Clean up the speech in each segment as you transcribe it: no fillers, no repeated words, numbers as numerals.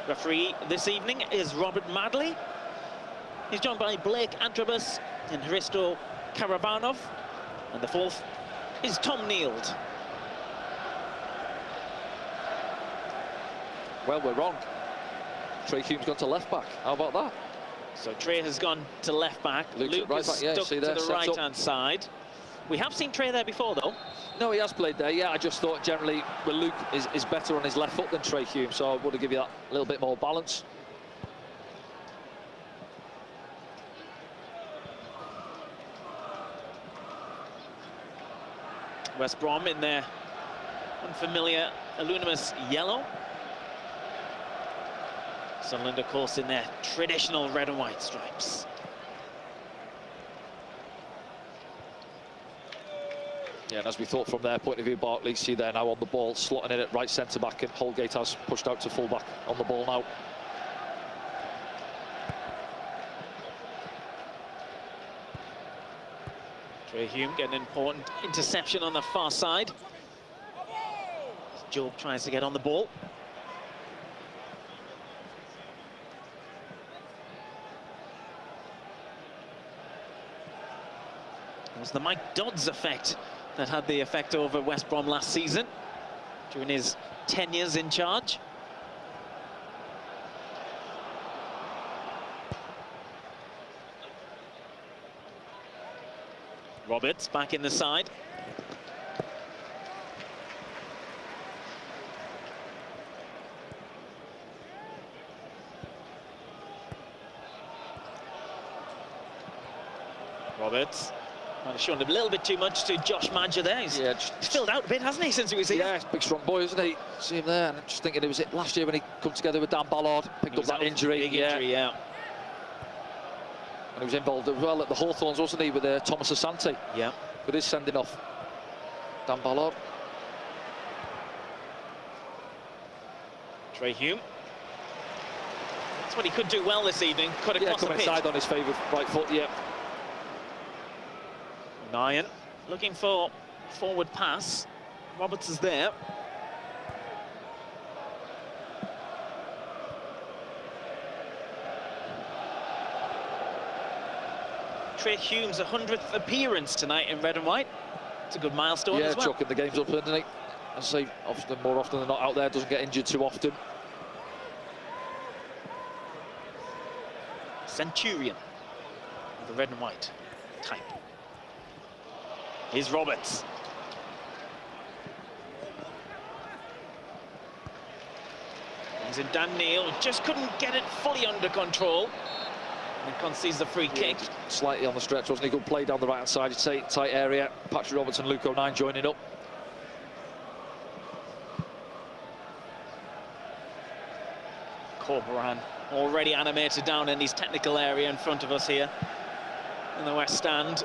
Referee this evening is Robert Madley. He's joined by Blake Antrobus and Hristo Karabanov. And the fourth is Tom Neild. Well, we're wrong. Trey Hume's gone to left back. How about that? So Trey has gone to left back. Luke right is back, yeah, stuck see to there, the right-hand side. We have seen Trey there before, though. No, he has played there, yeah. I just thought generally, well, Luke is better on his left foot than Trey Hume, so I want to give you that a little bit more balance. West Brom in their unfamiliar aluminous yellow. Sunderland, of course, in their traditional red and white stripes. Yeah, and as we thought from their point of view, Barkley, see there now on the ball, slotting in at right centre-back, and Holgate has pushed out to full-back on the ball now. Trey Hume getting an important interception on the far side. Job tries to get on the ball. It was the Mike Dodds effect that had the effect over West Brom last season during his 10 years in charge. Roberts back in the side. Roberts might have shown a little bit too much to Josh Madger there. He's filled out a bit, hasn't he, since he was here? Yeah, big strong boy, isn't he? See him there, and I'm just thinking it was it last year when he come together with Dan Ballard, picked up that injury. Big injury, yeah. And he was involved as well at the Hawthorns, wasn't he, with Thomas Asante? Yeah. With his sending off. Dan Ballard. Trey Hume. That's what he could do well this evening. Cut across the pitch. Inside on his favourite right foot, yeah. Nyan looking for forward pass. Roberts is there. Trey Hume's 100th appearance tonight in red and white. It's a good milestone as well. Yeah, chucking the games up, isn't he? I say, often, more often than not out there, doesn't get injured too often. Centurion with the red and white type. Here's Roberts. Brings in Dan Neild, just couldn't get it fully under control. And concedes the free kick. Slightly on the stretch, wasn't he? Good play down the right-hand side, tight area. Patrick Roberts and Luke O'Nien joining up. Corberan already animated down in his technical area in front of us here in the West Stand.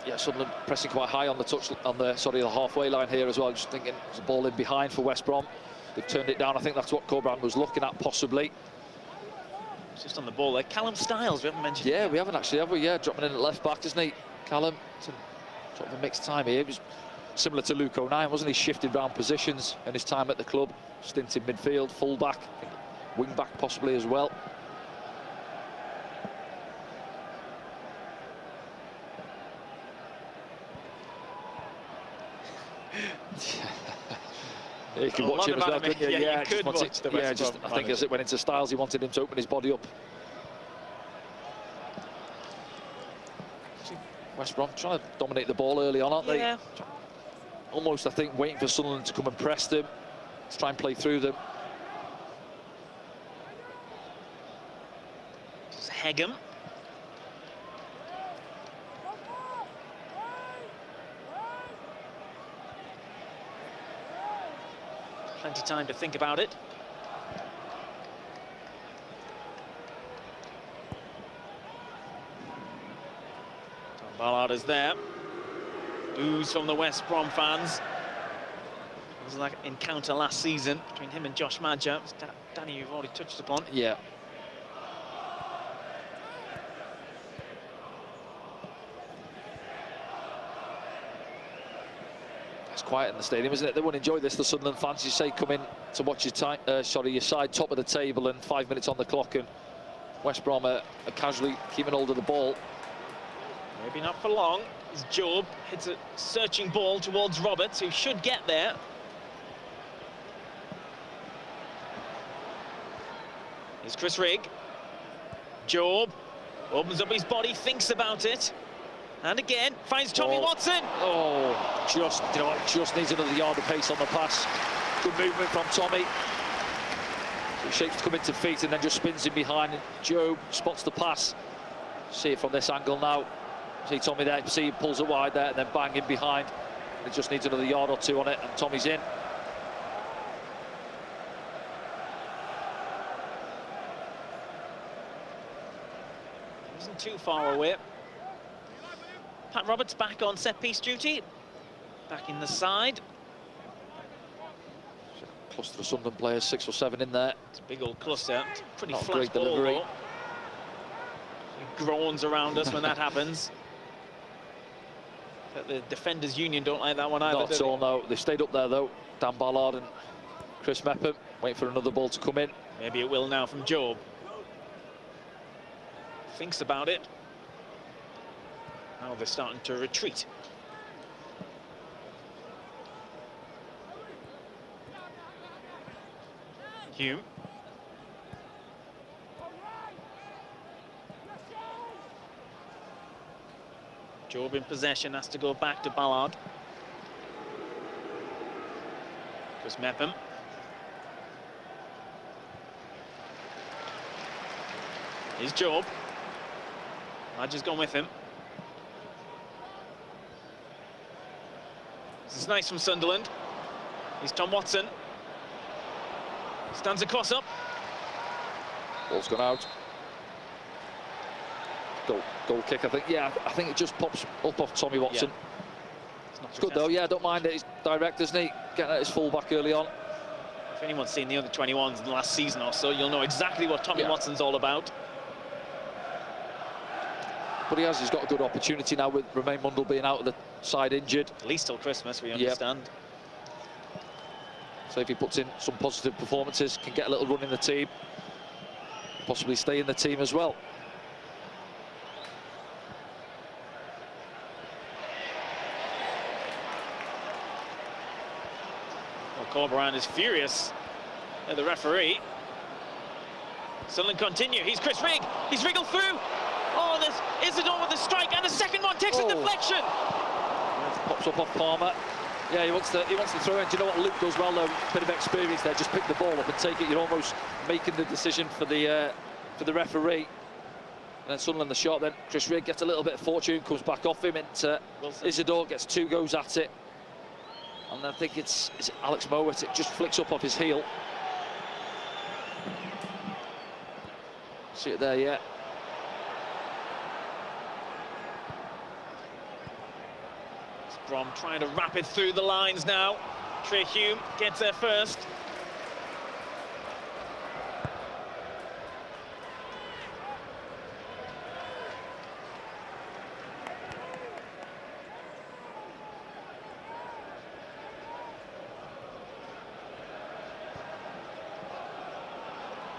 Yeah, Sunderland pressing quite high on the the halfway line here as well. Just thinking there's a ball in behind for West Brom. They've turned it down. I think that's what Corberan was looking at, possibly. Just on the ball there. Callum Styles, we haven't mentioned. Yeah, we haven't actually, have we? Yeah, dropping in at left back, isn't he? Callum, sort of a mixed time here. It was similar to Luke O'Nien, wasn't he? Shifted round positions in his time at the club. Stint in midfield, full back, wing back possibly as well. You can watch him as well, couldn't you? Yeah, you could watch the West Brom. I think as it went into Styles, he wanted him to open his body up. West Brom trying to dominate the ball early on, aren't they? Almost, I think, waiting for Sunderland to come and press them, to try and play through them. It's Hegem. Plenty of time to think about it. Tom Ballard is there. Boos from the West Brom fans. It was like an encounter last season between him and Josh Madger. Danny, you've already touched upon. Yeah. quiet in the stadium, isn't it? They won't enjoy this, the Sunderland fans. You say come in to watch your side top of the table and 5 minutes on the clock, and West Brom are casually keeping hold of the ball. Maybe not for long. As Job hits a searching ball towards Roberts, who should get there. Here's Chris Rigg. Job opens up his body, thinks about it, and again finds Tommy Watson. Oh, just needs another yard of pace on the pass. Good movement from Tommy. He shapes to come into feet and then just spins in behind. And Job spots the pass. See it from this angle now. See Tommy there. See he pulls it wide there and then bang in behind. It just needs another yard or two on it, and Tommy's in. Isn't too far away. Pat Roberts back on set-piece duty. Back in the side. Cluster of Sunderland players, 6 or 7 in there. It's a big old cluster. It's a pretty Not flat great ball, delivery. It groans around us when that happens. But the defenders' union don't like that one either. Not at all, no. They stayed up there though. Dan Ballard and Chris Mepham waiting for another ball to come in. Maybe it will now from Job. Thinks about it. Now they're starting to retreat. Hume. Job in possession, has to go back to Ballard. Chris Mepham. Here's Job. Madge has gone with him. This is nice from Sunderland. Here's Tom Watson. Stands across up. Ball's gone out. Goal kick, I think. Yeah, I think it just pops up off Tommy Watson. Yeah. It's good though, yeah, I don't mind it. He's direct, isn't he? Getting at his full back early on. If anyone's seen the under-21s in the last season or so, you'll know exactly what Tommy Watson's all about. But he's got a good opportunity now with Romain Mundle being out of the side injured. At least till Christmas, we understand. So if he puts in some positive performances, can get a little run in the team, possibly stay in the team as well. Well, Corberan is furious at the referee. Sunderland continue. He's Chris Rigg. He's wriggled through. Oh, there's Isidore with the strike, and the second one takes a deflection. Pops up off Palmer. Yeah, he wants to throw in. Do you know what Luke does well though? Bit of experience there. Just pick the ball up and take it. You're almost making the decision for the referee. And then Sunderland the shot. Then Chris Rigg gets a little bit of fortune, comes back off him into Isidore, gets 2 goes at it. And I think it's Alex Mowat. It just flicks up off his heel. See it there, yeah. Brom trying to wrap it through the lines now. Trey Hume gets there first.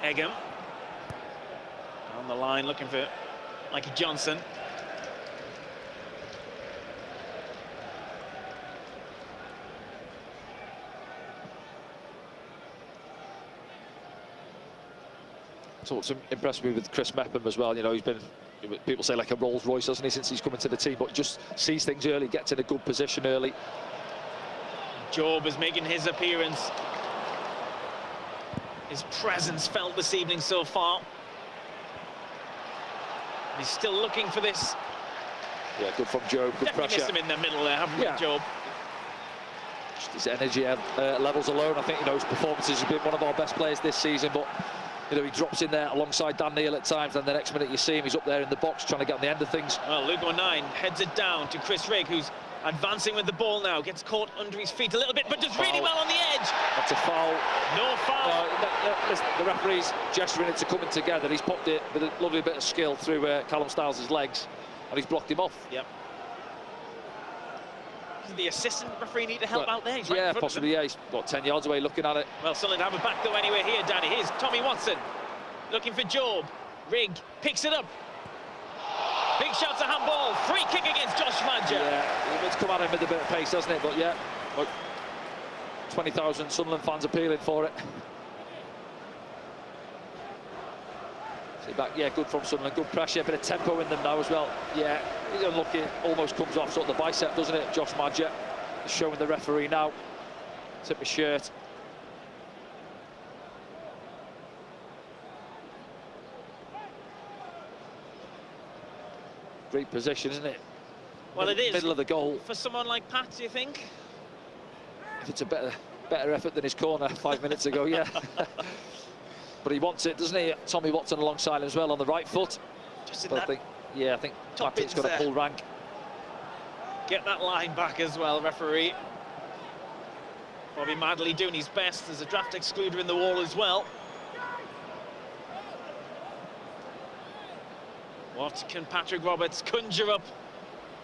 Egham down the line looking for Mikey Johnson. So what's impressed me with Chris Mepham as well, you know, he's been, people say like a Rolls Royce, hasn't he, since he's come into the team, but just sees things early, gets in a good position early. Job is making his appearance. His presence felt this evening so far. He's still looking for this. Yeah, good from Job, good Definitely pressure. missed him in the middle there, haven't we, Job? Just his energy levels alone, I think, you know, his performances have been one of our best players this season, but you know, he drops in there alongside Dan Neil at times, and the next minute you see him, he's up there in the box trying to get on the end of things. Well, Luke O'Nien heads it down to Chris Rigg, who's advancing with the ball now, gets caught under his feet a little bit, but does really well on the edge. That's a foul. No foul. Listen, the referee's gesturing it to coming together. He's popped it with a lovely bit of skill through Callum Styles' legs, and he's blocked him off. Yep. Does the assistant referee need to help out there? He's right in Yeah, front possibly. of him. Yeah, he's what, 10 yards away, looking at it. Well, Sunderland have a back though anyway here, Danny. Here's Tommy Watson, looking for Job. Rigg picks it up. Big shot's a handball. Free kick against Josh Madger. Yeah, it's come at him with a bit of pace, hasn't it? But yeah, look, 20,000 Sunderland fans appealing for it. See back, yeah, good from Sunderland, good pressure, bit of tempo in them now as well. Yeah, he's unlucky, almost comes off sort of the bicep, doesn't it? Josh Madger is showing the referee now. Tip his shirt. Great position, isn't it? Well, it is. Middle of the goal. For someone like Pat, do you think? If it's a better effort than his corner 5 minutes ago, yeah. But he wants it, doesn't he? Tommy Watson alongside him as well on the right foot. Just in But that I think top Patrick's got bins a full rank. Get that line back as well, referee. Bobby Madley doing his best. There's a draft excluder in the wall as well. What can Patrick Roberts conjure up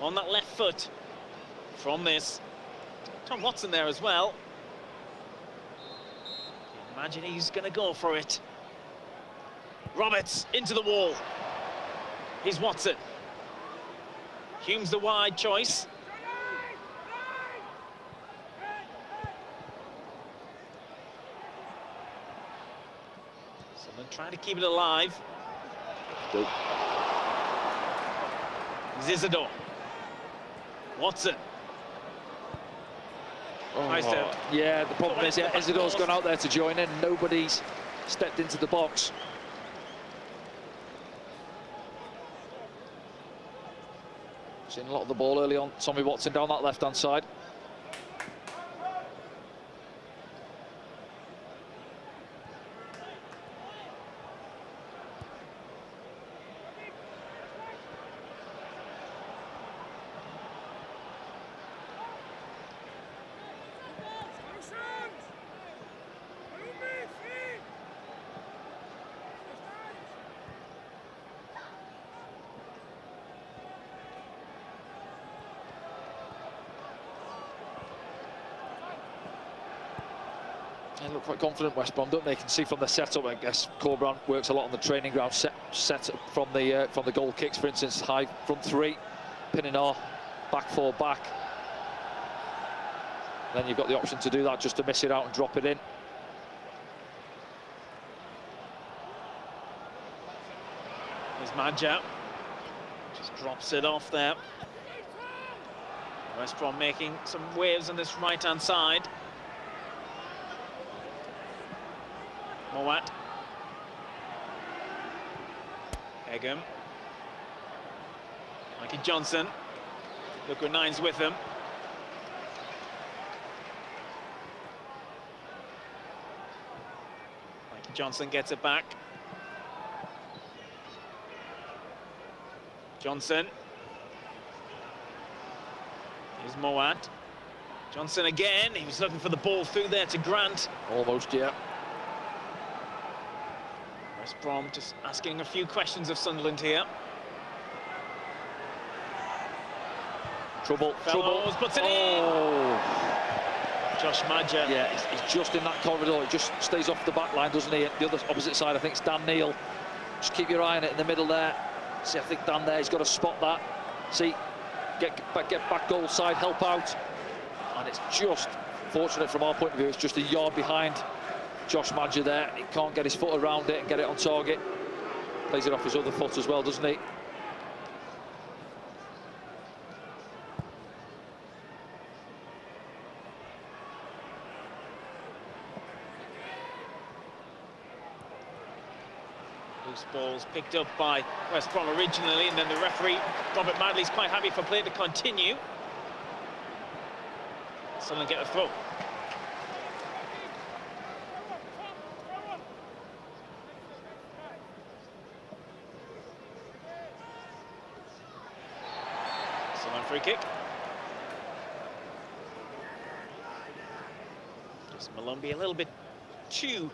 on that left foot from this? Tom Watson there as well. Imagine he's going to go for it. Roberts into the wall. Here's Watson. Hume's the wide choice. Someone trying to keep it alive. Good. Zizador. Watson. Nice to... Yeah, the problem is, Isidor's gone out there to join in. Nobody's stepped into the box. Seen a lot of the ball early on. Tommy Watson down that left-hand side. They look quite confident, West Brom, don't they? You can see from the setup, I guess Corbrand works a lot on the training ground, set from the goal kicks, for instance, high front three, Pininar, back four back. Then you've got the option to do that, just to miss it out and drop it in. There's Madger. Just drops it off there. West Brom making some waves on this right-hand side. Mowat. Egham. Mikey Johnson. Look where Nine's with him. Mikey Johnson gets it back. Johnson. Here's Mowat. Johnson again. He was looking for the ball through there to Grant. Almost, yeah. West Brom just asking a few questions of Sunderland here. Trouble. Puts it in. Josh Madger. Yeah, he's just in that corridor. He just stays off the back line, doesn't he? The other opposite side, I think it's Dan Neil. Just keep your eye on it in the middle there. See, I think Dan there, he's got to spot that. See, get back goal side, help out. And it's just, fortunate from our point of view, it's just a yard behind Josh Madger there. He can't get his foot around it and get it on target. Plays it off his other foot as well, doesn't he? Loose balls picked up by West Brom originally, and then the referee, Robert Madley's quite happy for play to continue. Someone get a throw. Someone free kick. Just Malumbi a little bit too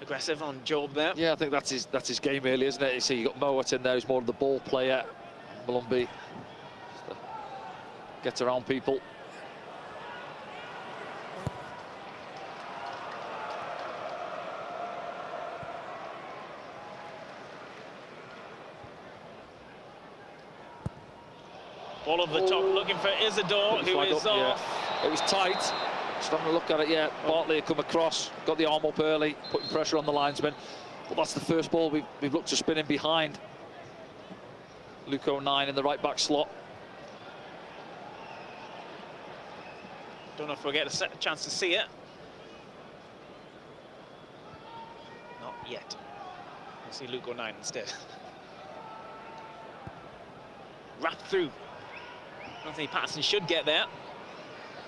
aggressive on Job there. Yeah, I think that's his game really, isn't it? You see, you got Mowat in there, who's more of the ball player. Malumbi gets around people. Ball over the top, looking for Isidore, who is off. Yeah. It was tight. Just having a look at it, yeah. Bartley had come across, got the arm up early, putting pressure on the linesman. But that's the first ball we've looked to spin in behind. Luke O'Nien in the right back slot. Don't know if we'll get a chance to see it. Not yet. We'll see Luke O'Nien instead. Wrapped through. Anthony Patterson should get there.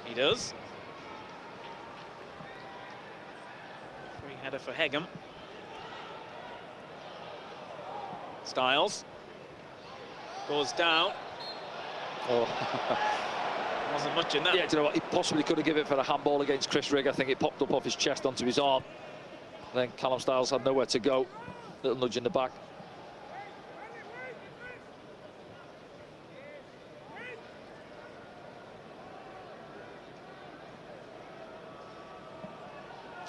He does. Free header for Hegem. Styles. Goes down. Oh. Wasn't much in that. Yeah, do you know what? He possibly could have given it for a handball against Chris Rigg. I think it popped up off his chest onto his arm. Then Callum Styles had nowhere to go. Little nudge in the back.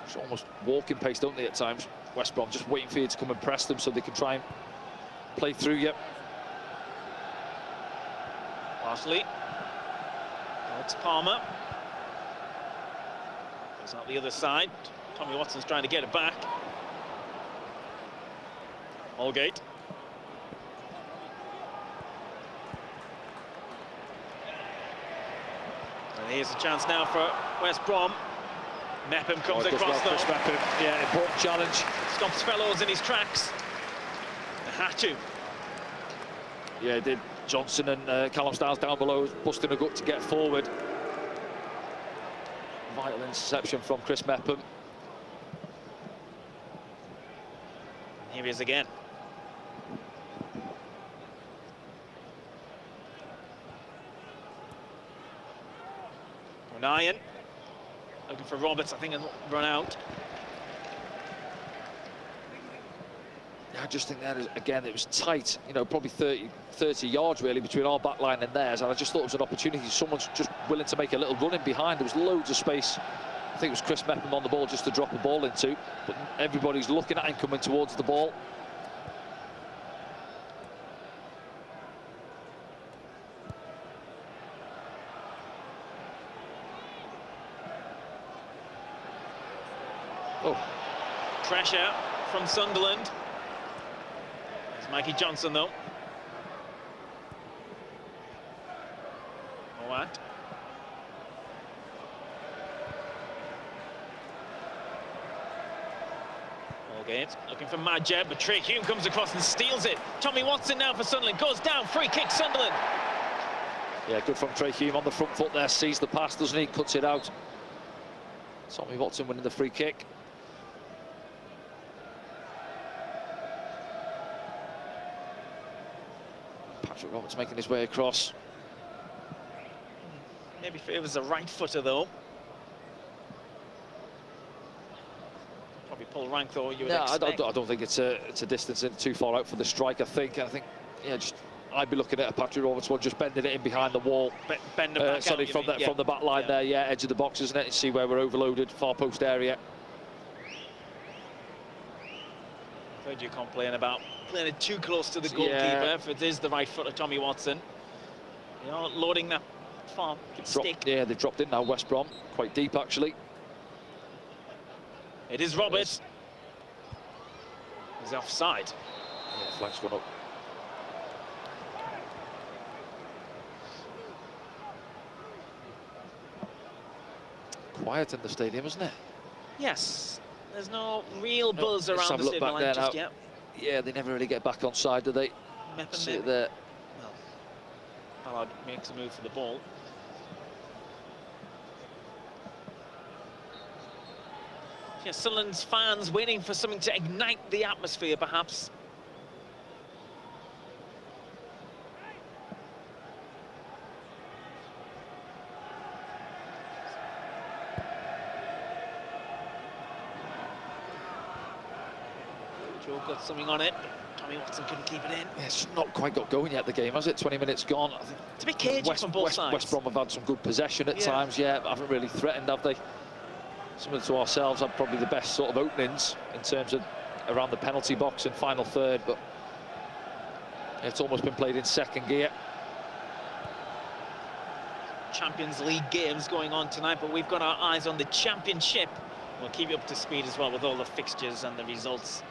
It's almost walking pace, don't they, at times? West Brom just waiting for you to come and press them so they can try and play through you. Parsley. It's Palmer. Goes out the other side. Tommy Watson's trying to get it back. Holgate. And here's a chance now for West Brom. Mepham comes across though. Mepham, yeah, important challenge. Stops Fellows in his tracks. They had to. Yeah, did. Johnson and Callum Styles down below, busting a gut to get forward. Vital interception from Chris Mepham. Here he is again. O'Nien looking for Roberts, I think he'll run out. I just think that, again, it was tight, you know, probably 30 yards really between our back line and theirs, and I just thought it was an opportunity. Someone's just willing to make a little run in behind. There was loads of space. I think it was Chris Mepham on the ball just to drop a ball into, but everybody's looking at him coming towards the ball. Oh. Pressure from Sunderland. Mikey Johnson though. Mowat. Holgate looking for Majed, but Trey Hume comes across and steals it. Tommy Watson now for Sunderland, goes down, free kick Sunderland. Yeah, good from Trey Hume on the front foot there, sees the pass, doesn't he? Cuts it out. Tommy Watson winning the free kick. Roberts making his way across. Maybe if it was a right footer though. Probably pull rank though. You would expect. I don't think it's a distance too far out for the strike. I think yeah, I'd be looking at a Patrick Roberts one, just bending it in behind the wall. Bend it back sorry, out, from the back line there. Yeah, edge of the box, isn't it? And see where we're overloaded, far post area. I've heard you complain about playing it too close to the goalkeeper. If it is the right foot of Tommy Watson, you know, loading that far stick. Yeah, they've dropped in now, West Brom, quite deep actually. It is Roberts. He's offside. Yeah, flag's gone up. Quiet in the stadium, isn't it? Yes. There's no real buzz around the stadium line just yet. Yeah, they never really get back on side, do they? See it there. Well, Ballard makes a move for the ball. Yeah, Sunderland's fans waiting for something to ignite the atmosphere, perhaps. Joe got something on it, but Tommy Watson couldn't keep it in. Yeah, it's not quite got going yet, the game, has it? 20 minutes gone. I think it's a bit cagey from both sides. West Brom have had some good possession at times, but haven't really threatened, have they? Similar to ourselves, had probably the best sort of openings in terms of around the penalty box and final third, but it's almost been played in second gear. Champions League games going on tonight, but we've got our eyes on the Championship. We'll keep you up to speed as well with all the fixtures and the results,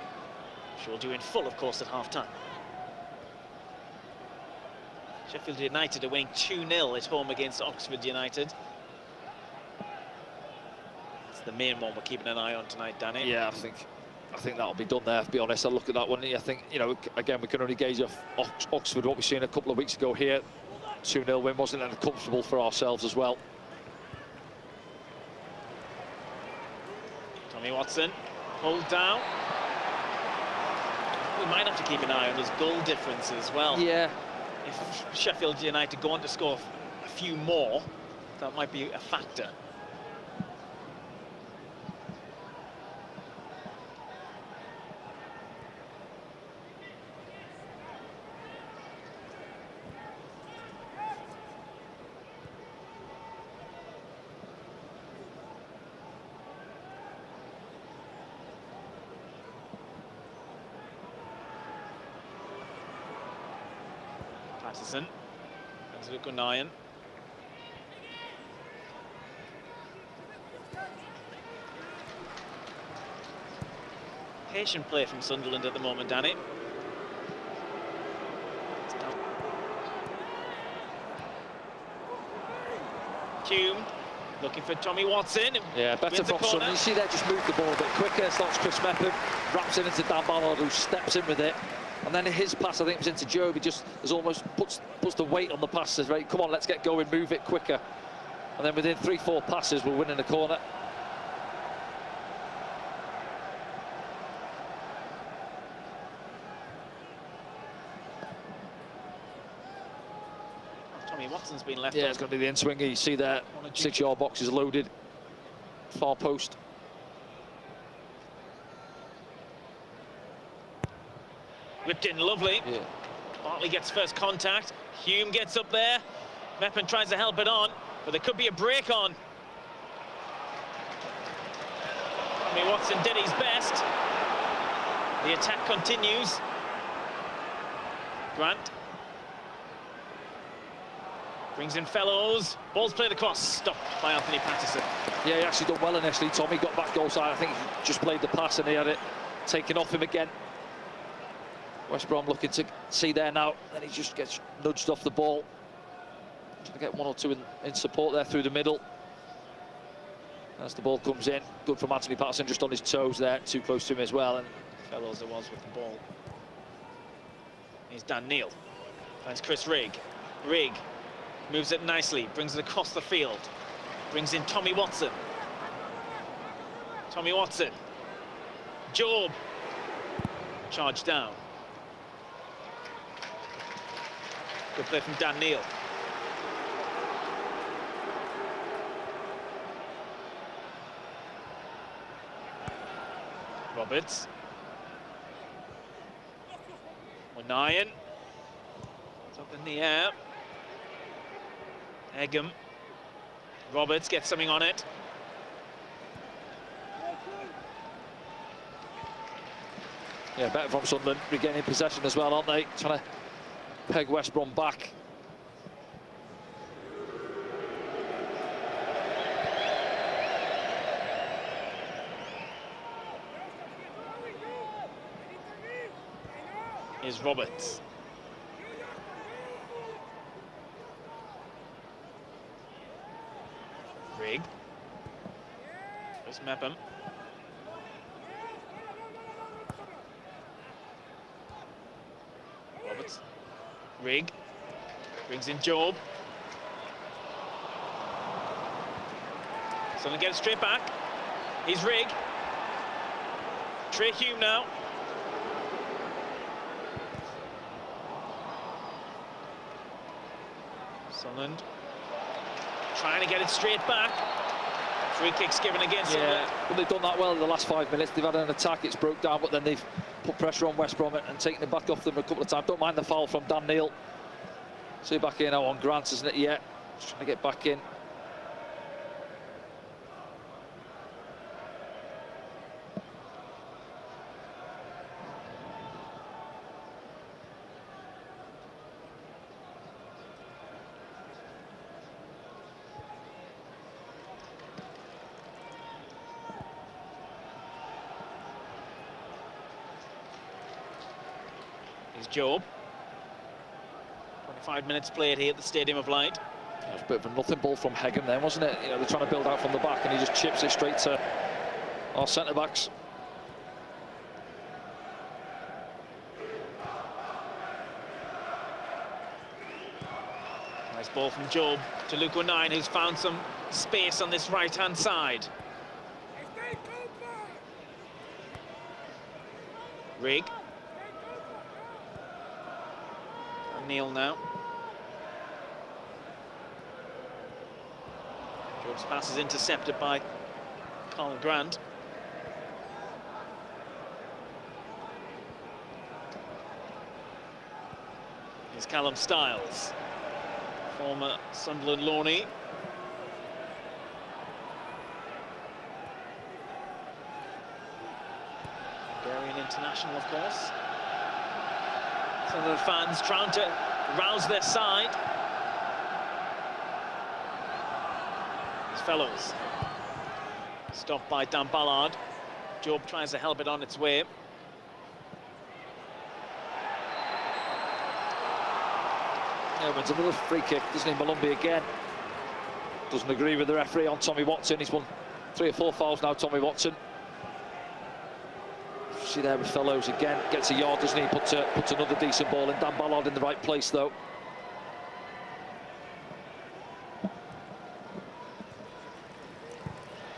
which we'll do in full, of course, at half-time. Sheffield United are winning 2-0 at home against Oxford United. That's the main one we're keeping an eye on tonight, Danny. Yeah, I think that'll be done there, to be honest. I look at that one, I think, you know, again, we can only gauge off Oxford, what we've seen a couple of weeks ago here. 2-0 win wasn't that comfortable for ourselves as well. Tommy Watson, pulled down. We might have to keep an eye on his goal difference as well. Yeah. If Sheffield United go on to score a few more, that might be a factor. Patterson, as we go Nyan. Patient play from Sunderland at the moment, Danny. Hume looking for Tommy Watson. Yeah, better from Sunderland. You see there, just move the ball a bit quicker. Starts Chris Mepham, wraps it into Dan Ballard, who steps in with it. And then his pass, I think, was into Job. He just has almost puts the weight on the pass. Says, right, come on, let's get going, move it quicker. And then within 3-4 passes, we're winning the corner. Tommy Watson's been left. Yeah, it's going to be the in-swinger. You see there, 6-yard box is loaded. Far post. Whipped in lovely. Yeah. Bartley gets first contact. Hume gets up there. Mepham tries to help it on, but there could be a break on. Tommy Watson did his best. The attack continues. Grant brings in Fellows. Ball's played across, stopped by Anthony Patterson. Yeah, he actually done well initially. Tommy got back goal side. I think he just played the pass and he had it taken off him again. West Brom looking to see there now, and he just gets nudged off the ball. Trying to get one or two in support there through the middle. As the ball comes in, good from Anthony Patterson, just on his toes there, too close to him as well. And Fellows there was with the ball. Here's Dan Neil. Finds Chris Rigg. Rigg moves it nicely, brings it across the field. Brings in Tommy Watson. Tommy Watson. Job. Charge down. Good play from Dan Neil. Roberts. Nyan. It's up in the air. Egham. Roberts gets something on it. yeah, better from Sunderland, regaining possession as well, aren't they? Trying to peg West Brom back. Is Roberts. Rigg. Chris Mepham. Roberts. Rigg. Brings in Job. Sunderland get it straight back. He's Rigg. Trey Hume now. Sunderland trying to get it straight back. Free kicks given against Sunderland. Well, they've done that well in the last 5 minutes. They've had an attack, it's broke down, but then they've put pressure on West Brom and taken it back off them a couple of times. Don't mind the foul from Dan Neil. See back in now on Grant, isn't it? Yeah, just trying to get back in. Here's Job. 25 minutes played here at the Stadium of Light. It was a bit of a nothing ball from Hegem then, wasn't it? You know, they're trying to build out from the back and he just chips it straight to our centre-backs. Nice ball from Job to Luke O'Nien, who's found some space on this right-hand side. Rig. O'Neill now. Job's pass is intercepted by Colin Grant. Here's Callum Styles, former Sunderland loanee. Hungarian international, of course. Some of the fans trying to rouse their side. His fellows. Stopped by Dan Ballard. Job tries to help it on its way. Yeah, wins another free kick, doesn't he? Malumbi again. Doesn't agree with the referee on Tommy Watson. He's won 3 or 4 fouls now, Tommy Watson. See there with Fellows again, gets a yard, doesn't he? Puts another decent ball in. Dan Ballard in the right place though.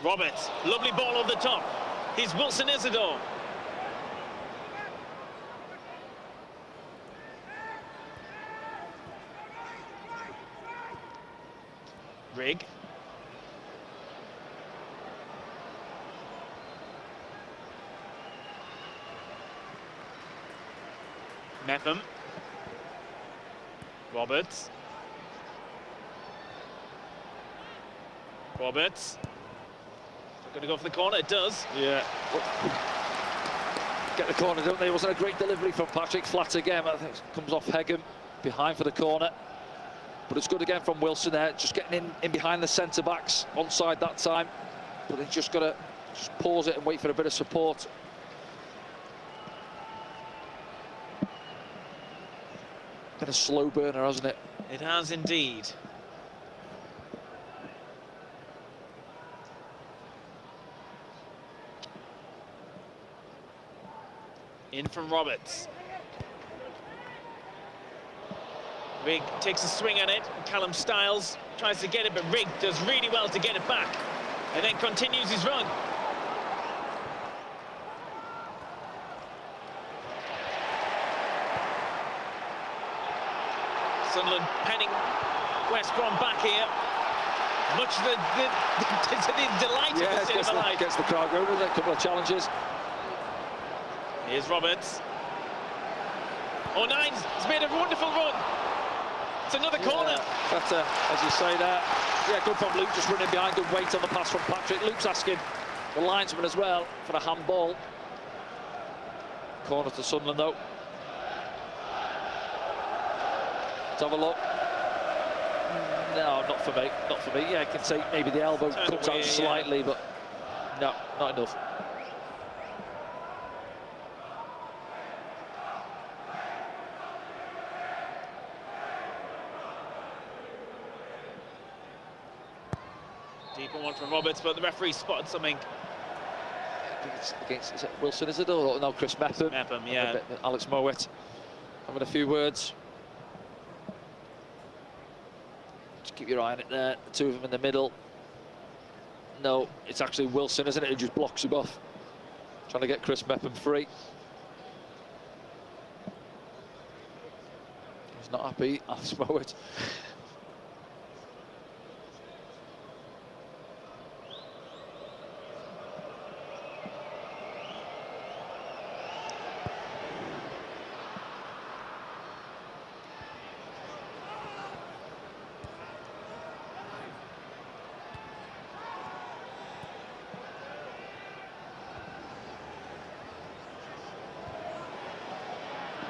Roberts, lovely ball over the top. Here's Wilson Isidore. Rig. Metham. Roberts. Roberts. Going to go for the corner, it does. Yeah. Get the corner, don't they? It wasn't a great delivery from Patrick. Flat again, I think it comes off Hegem. Behind for the corner. But it's good again from Wilson there, just getting in behind the centre-backs. Onside that time. But they've just got to pause it and wait for a bit of support. Been a slow burner, hasn't it? It has indeed. In from Roberts. Rig takes a swing at it. Callum Styles tries to get it, but Rig does really well to get it back. And then continues his run. Sunderland penning West Brom back here. Much to the delight of the Stadium of Light. Gets the crowd going with a couple of challenges. Here's Roberts. O'Nien's made a wonderful run. It's another corner. Better, as you say there. Yeah, good from Luke, just running behind. Good weight on the pass from Patrick. Luke's asking the linesman as well for a handball. Corner to Sunderland though. Let's have a look. No, not for me. Not for me. Yeah, I can say maybe the elbow comes out slightly, but no, not enough. Deeper one from Roberts, but the referee spotted something. I think it's against, is it Wilson, is it? Or no, Chris Metham. Metham, yeah. Alex Mowat having a few words. Just keep your eye on it there. The two of them in the middle. No, it's actually Wilson, isn't it? Who just blocks him off. Trying to get Chris Metham free. He's not happy, Alex Mowat.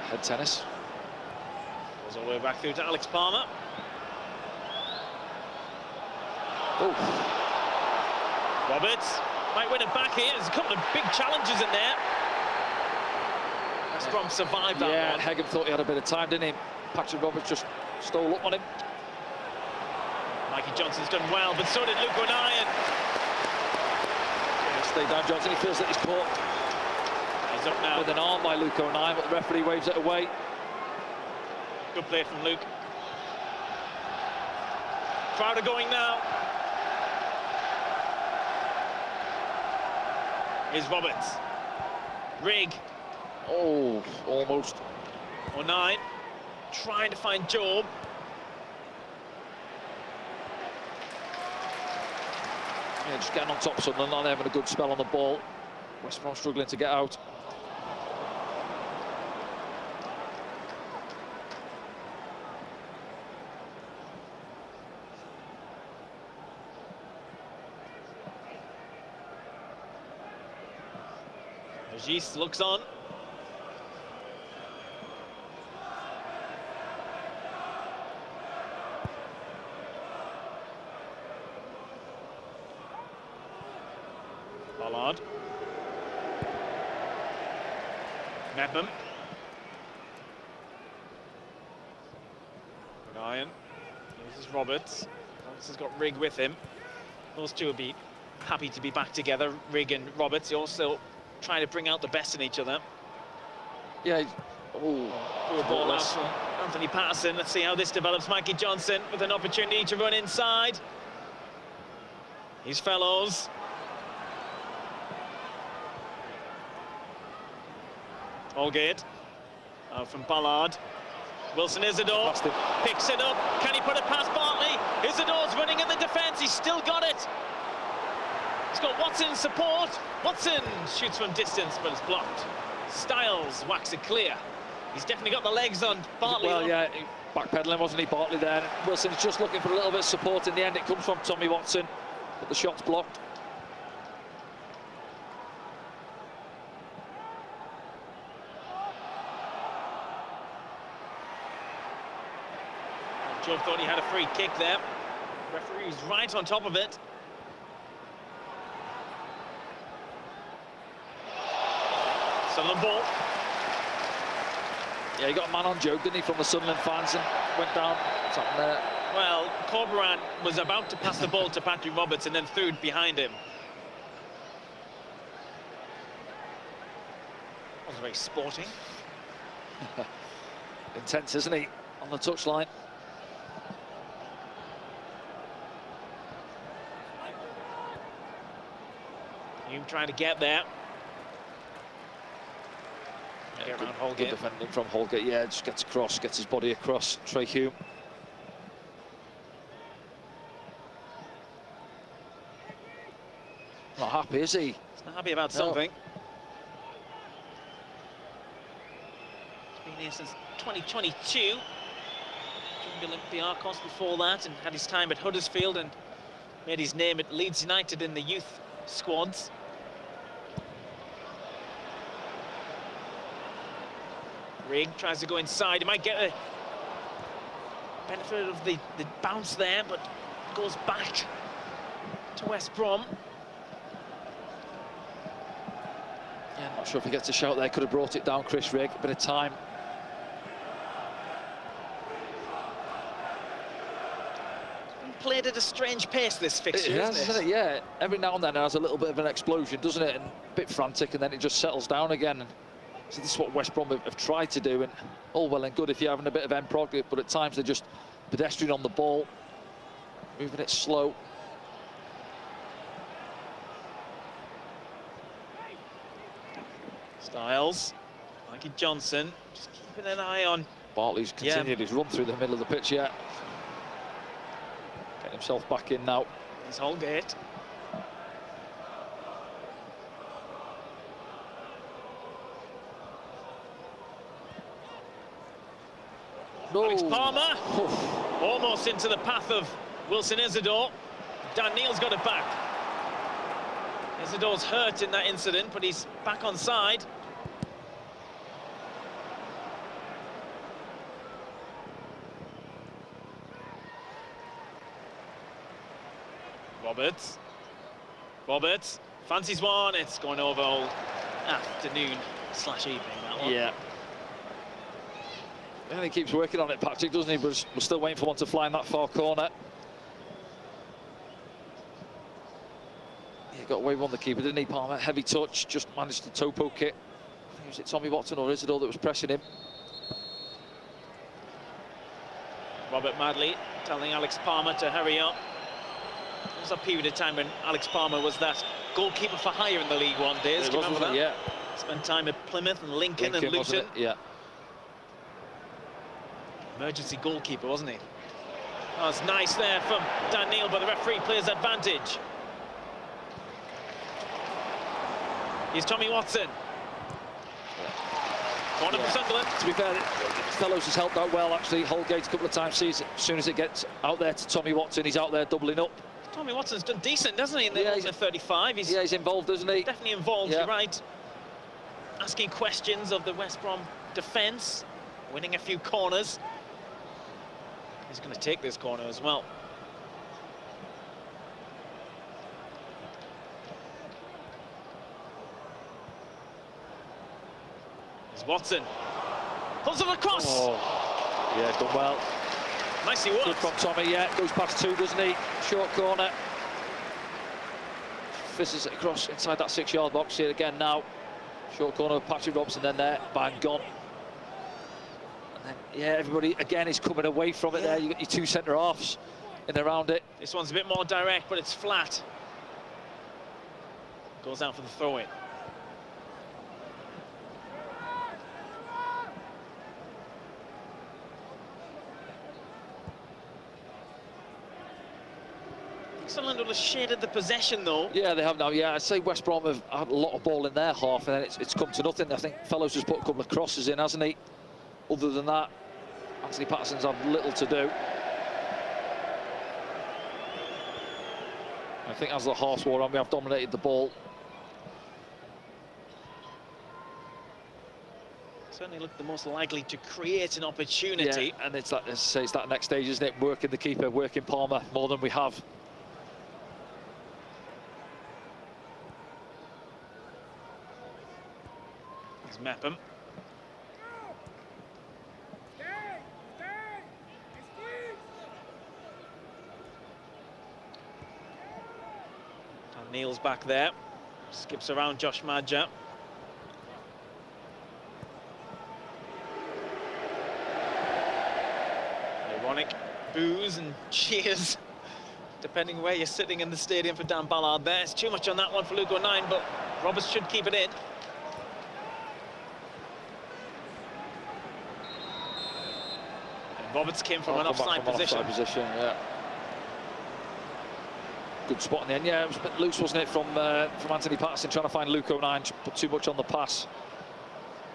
Head tennis. Goes all the way back through to Alex Palmer. Oh. Roberts might win it back here. There's a couple of big challenges in there. West Brom survived that Yeah, one. and Hegem thought he had a bit of time, didn't he? Patrick Roberts just stole up on him. Mikey Johnson's done well, but so did Luke O'Nien. Stay down, Johnson. He feels that he's caught He's up now. with an arm by Luke O'Nien, but the referee waves it away. Good play from Luke. Crowd are going now. Here's Roberts. Rigg. Oh, almost. O'Nien trying to find Job. Yeah, just getting on top of Sunderland, not having a good spell on the ball. West Brom struggling to get out. Regis looks on. Ballard. Mepham. Ryan. This is Roberts. Roberts has got Rigg with him. Those two will be happy to be back together, Rigg and Roberts. You're also trying to bring out the best in each other. Yeah. Oh, Poor ball out from Anthony Patterson. Let's see how this develops. Mikey Johnson with an opportunity to run inside. His fellows. Holgate. Out from Ballard. Wilson Isidore picks it up. Can he put it past Bartley? Isidore's running in the defence. He's still got it. He's got Watson support. Watson shoots from distance, but it's blocked. Styles whacks it clear. He's definitely got the legs on Bartley. Well, yeah, backpedaling, wasn't he, Bartley there? Wilson's just looking for a little bit of support. In the end, it comes from Tommy Watson, but the shot's blocked. Job thought he had a free kick there. Referee's right on top of it. Sunderland ball. Yeah, he got a man on joke, didn't he, from the Sunderland fans, and went down. Something there. Well, Corberan was about to pass the ball to Patrick Roberts and then threw it behind him. Wasn't very sporting. Intense, isn't he, on the touchline? Hume trying to get there. Yeah, Get around good Holgate. defending from Holgate. Yeah, just gets across, gets his body across. Trey Hume. Not happy, is he? He's not happy about something. He's been here since 2022. Joined Olympiacos before that and had his time at Huddersfield and made his name at Leeds United in the youth squads. Rigg tries to go inside. He might get a benefit of the bounce there, but goes back to West Brom. Yeah, not sure if he gets a shout there. Could have brought it down, Chris Rigg. A bit of time. Played at a strange pace, this fixture, It has, isn't isn't it? Yeah, every now and then it has a little bit of an explosion, doesn't it? And a bit frantic, and then it just settles down again. So this is what West Brom have tried to do, and all well and good if you're having a bit of improg, but at times they're just pedestrian on the ball, moving it slow. Styles, Mikey Johnson, just keeping an eye on. Bartley's continued his run through the middle of the pitch yet. Getting himself back in now. It's Holgate. No. Alex Palmer, Oh. almost into the path of Wilson Isidore. Dan Neal's got it back. Isidore's hurt in that incident, but he's back on side. Roberts fancies one. It's going over all afternoon / evening, that one. Yeah. And he keeps working on it, Patrick, doesn't he? But we're still waiting for one to fly in that far corner. He got away with on the keeper, didn't he, Palmer? Heavy touch, just managed to toe poke it. Was it Tommy Watson or Isidore that was pressing him? Robert Madley telling Alex Palmer to hurry up. There was a period of time when Alex Palmer was that goalkeeper for hire in the League One days. Yeah, do you remember that? Yeah. Spent time at Plymouth and Lincoln and Luton. Yeah. Emergency goalkeeper, wasn't he? Oh, it's nice there from Dan Neil, but the referee plays advantage. Here's Tommy Watson. Corner for Sunderland. To be fair, Fellows has helped out well, actually. Holgate a couple of times sees it. As soon as it gets out there to Tommy Watson, he's out there doubling up. Tommy Watson's done decent, doesn't he, in the 35? He's involved, isn't he? Definitely involved, you're right. Asking questions of the West Brom defence, winning a few corners. He's going to take this corner as well. There's Watson. Pulls it across. Oh, yeah, done well. Nicely worked. Good from Tommy, yeah. Goes past two, doesn't he? Short corner. Fizzes it across inside that 6-yard box here again now. Short corner of Patrick Robson, then there, bang, gone. And then, yeah, everybody again is coming away from it there. You've got your two centre-halves in and around it. This one's a bit more direct, but it's flat. Goes out for the throw-in. Sunderland will have shaded the possession, though. Yeah, they have now. Yeah, I'd say West Brom have had a lot of ball in their half, and then it's come to nothing. I think Fellows has put a couple of crosses in, hasn't he? Other than that, Anthony Patterson's had little to do. I think as the half's wore on, we have dominated the ball. Certainly looked the most likely to create an opportunity. Yeah, and it's that, as I say, it's that next stage, isn't it? Working the keeper, working Palmer more than we have. There's Mepham. And Neil's back there. Skips around Josh Madja. Ironic boos and cheers, depending where you're sitting in the stadium for Dan Ballard there. It's too much on that one for Luke O'Nien, but Roberts should keep it in. And Roberts came from an offside position. Yeah. Good spot in the end. Yeah, it was a bit loose, wasn't it, from Anthony Patterson trying to find Luke O'Nien, put too much on the pass.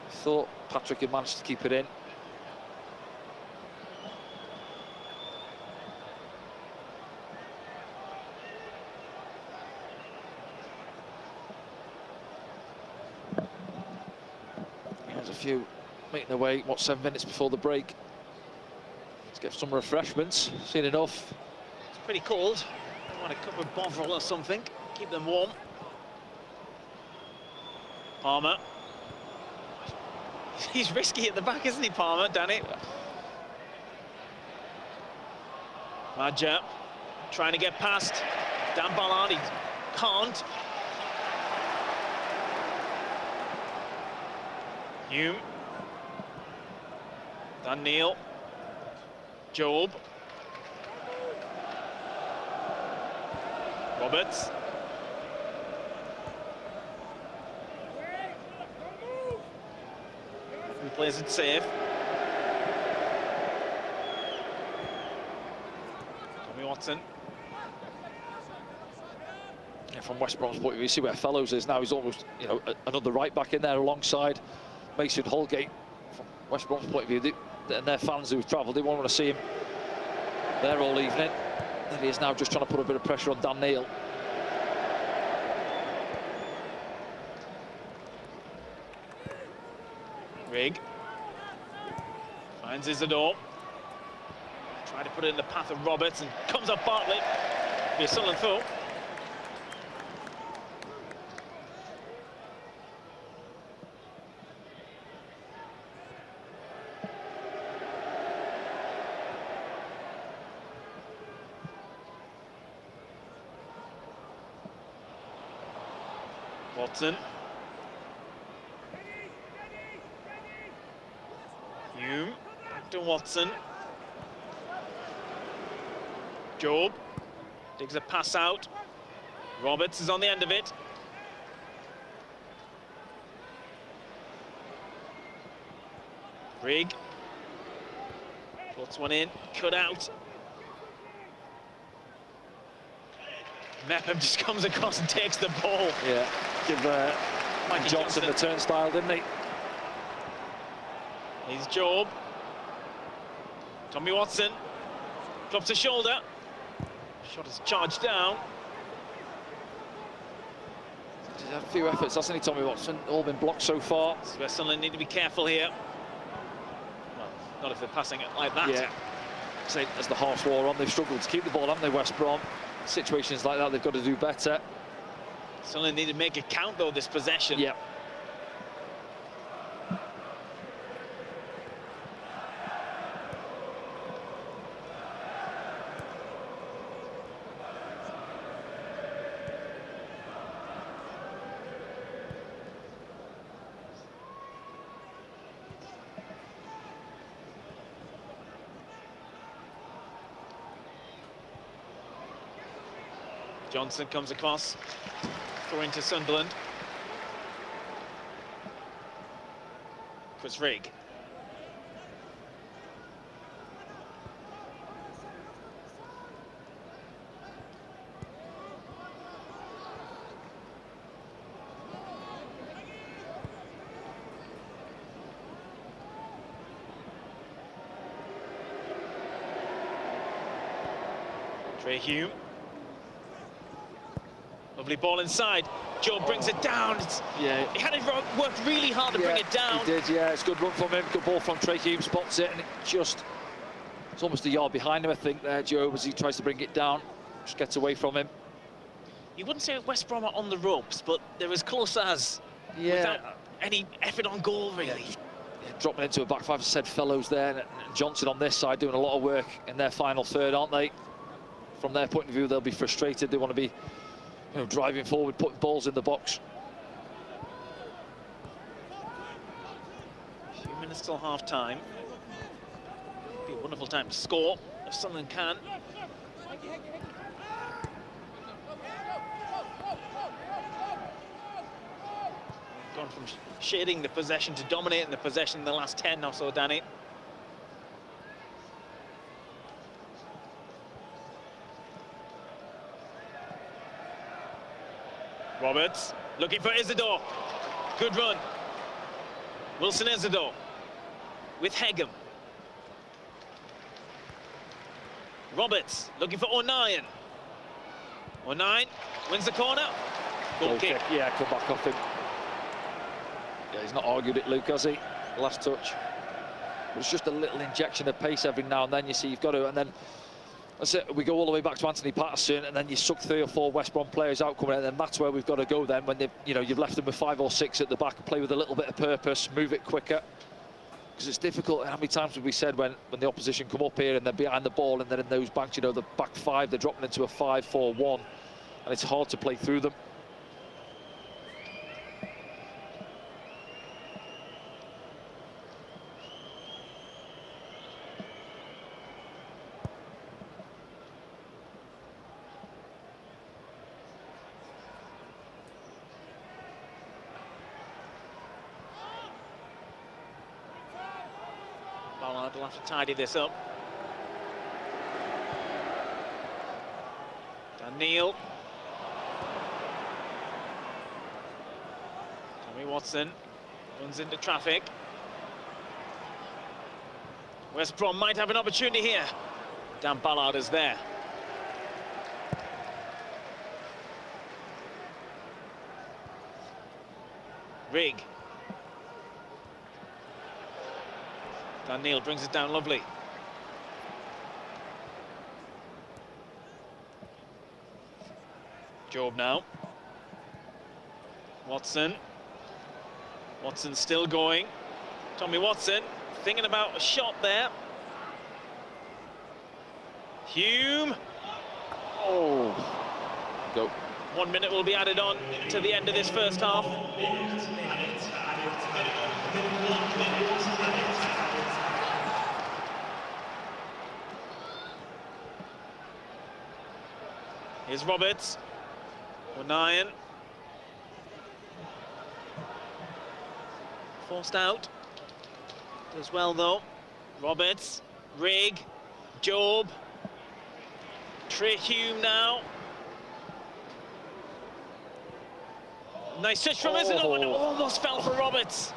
Thought Patrick had managed to keep it in. There's a few making their way, 7 minutes before the break. Let's get some refreshments, seen enough. It's pretty cold. I want a cup of Bovril or something, keep them warm. Palmer. He's risky at the back, isn't he, Palmer, Danny? Yeah. Madja trying to get past Dan Ballard, he can't. Hume. Dan Neil. Job. Roberts. He plays it safe. Tommy Watson. Yeah, from West Brom's point of view, you see where Fellows is now. He's almost, another right back in there alongside Mason Holgate. From West Brom's point of view, and their fans who've travelled, they won't want to see him there all evening. And he is now just trying to put a bit of pressure on Dan Neil. Rigg finds Isidore. Trying to put it in the path of Roberts and comes up Bartlett. Be a Sunderland throw. Watson. Hume. Back to Watson. Job. Digs a pass out. Roberts is on the end of it. Rigg. Puts one in. Cut out. Mepham just comes across and takes the ball. Yeah, give Mikey Johnson the turnstile, didn't he? He's Job. Tommy Watson drops a shoulder. Shot is charged down. He's had a few efforts, hasn't he, Tommy Watson? All been blocked so far. So West Sunderland need to be careful here. Well, not if they're passing it like that. Yeah. So as the half wore on, they've struggled to keep the ball, haven't they, West Brom? Situations like that, they've got to do better. Sunderland need to make it count, though, this possession. Yeah. Johnson comes across, throw into Sunderland. Chris Rigg. Trey Hume. Lovely ball inside. Joe brings it down. Yeah. He had to work really hard to bring it down. He did, yeah. It's a good run from him. Good ball from Trey Hume, spots it, and it's almost a yard behind him, I think, there, Joe, as he tries to bring it down. Just gets away from him. You wouldn't say West Brom are on the ropes, but they're as close as, without any effort on goal, really. Yeah, dropping into a back five, as I said, Fellows there, and Johnson on this side doing a lot of work in their final third, aren't they? From their point of view, they'll be frustrated. They want to be, driving forward, putting balls in the box. A few minutes till half-time. Be a wonderful time to score, if Sunderland can. Gone from shading the possession to dominating the possession in the last 10 or so, Danny. Roberts looking for Isidore. Good run. Wilson Isidore with Hegem. Roberts looking for O'Nien. O'Nien wins the corner. Goal kick. Yeah, come back off him. Yeah, he's not argued it, Luke, has he? Last touch. But it's just a little injection of pace every now and then. You see, you've got to, and then that's it. We go all the way back to Anthony Patterson, and then you suck 3 or 4 West Brom players out coming in, and then that's where we've got to go. Then when you've left them with 5 or 6 at the back, play with a little bit of purpose, move it quicker, because it's difficult. How many times have we said when the opposition come up here and they're behind the ball, and then in those backs, the back 5, they're dropping into a 5-4-1, and it's hard to play through them. Ballard will have to tidy this up. Neil. Tommy Watson runs into traffic. West Brom might have an opportunity here. Dan Ballard is there. Rigg. Dan Neil brings it down lovely. Job now. Watson. Watson still going. Tommy Watson thinking about a shot there. Hume. Oh. Go. 1 minute will be added on to the end of this first half. Here's Roberts. O'Nien. Forced out. Does well though. Roberts. Rigg. Job. Trey Hume now. Nice touch from Isn't it? Almost fell for Roberts.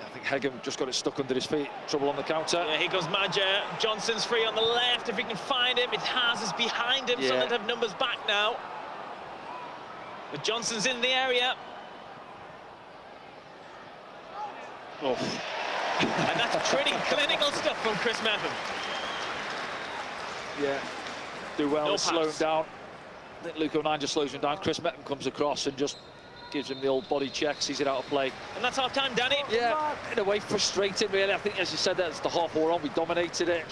Yeah, I think Hegham just got it stuck under his feet. Trouble on the counter. Yeah, here goes Madger. Johnson's free on the left. If he can find him, it is behind him. Sunderland have numbers back now. But Johnson's in the area. Oh. And that's pretty clinical stuff from Chris Mepham. Yeah. Do well to slow him pass. down. I think Luke O'Nien just slows him down. Chris Mepham comes across and just gives him the old body check, sees it out of play. And that's half time, Danny. Yeah, in a way frustrating really. I think, as you said, that's the half hour on, we dominated it.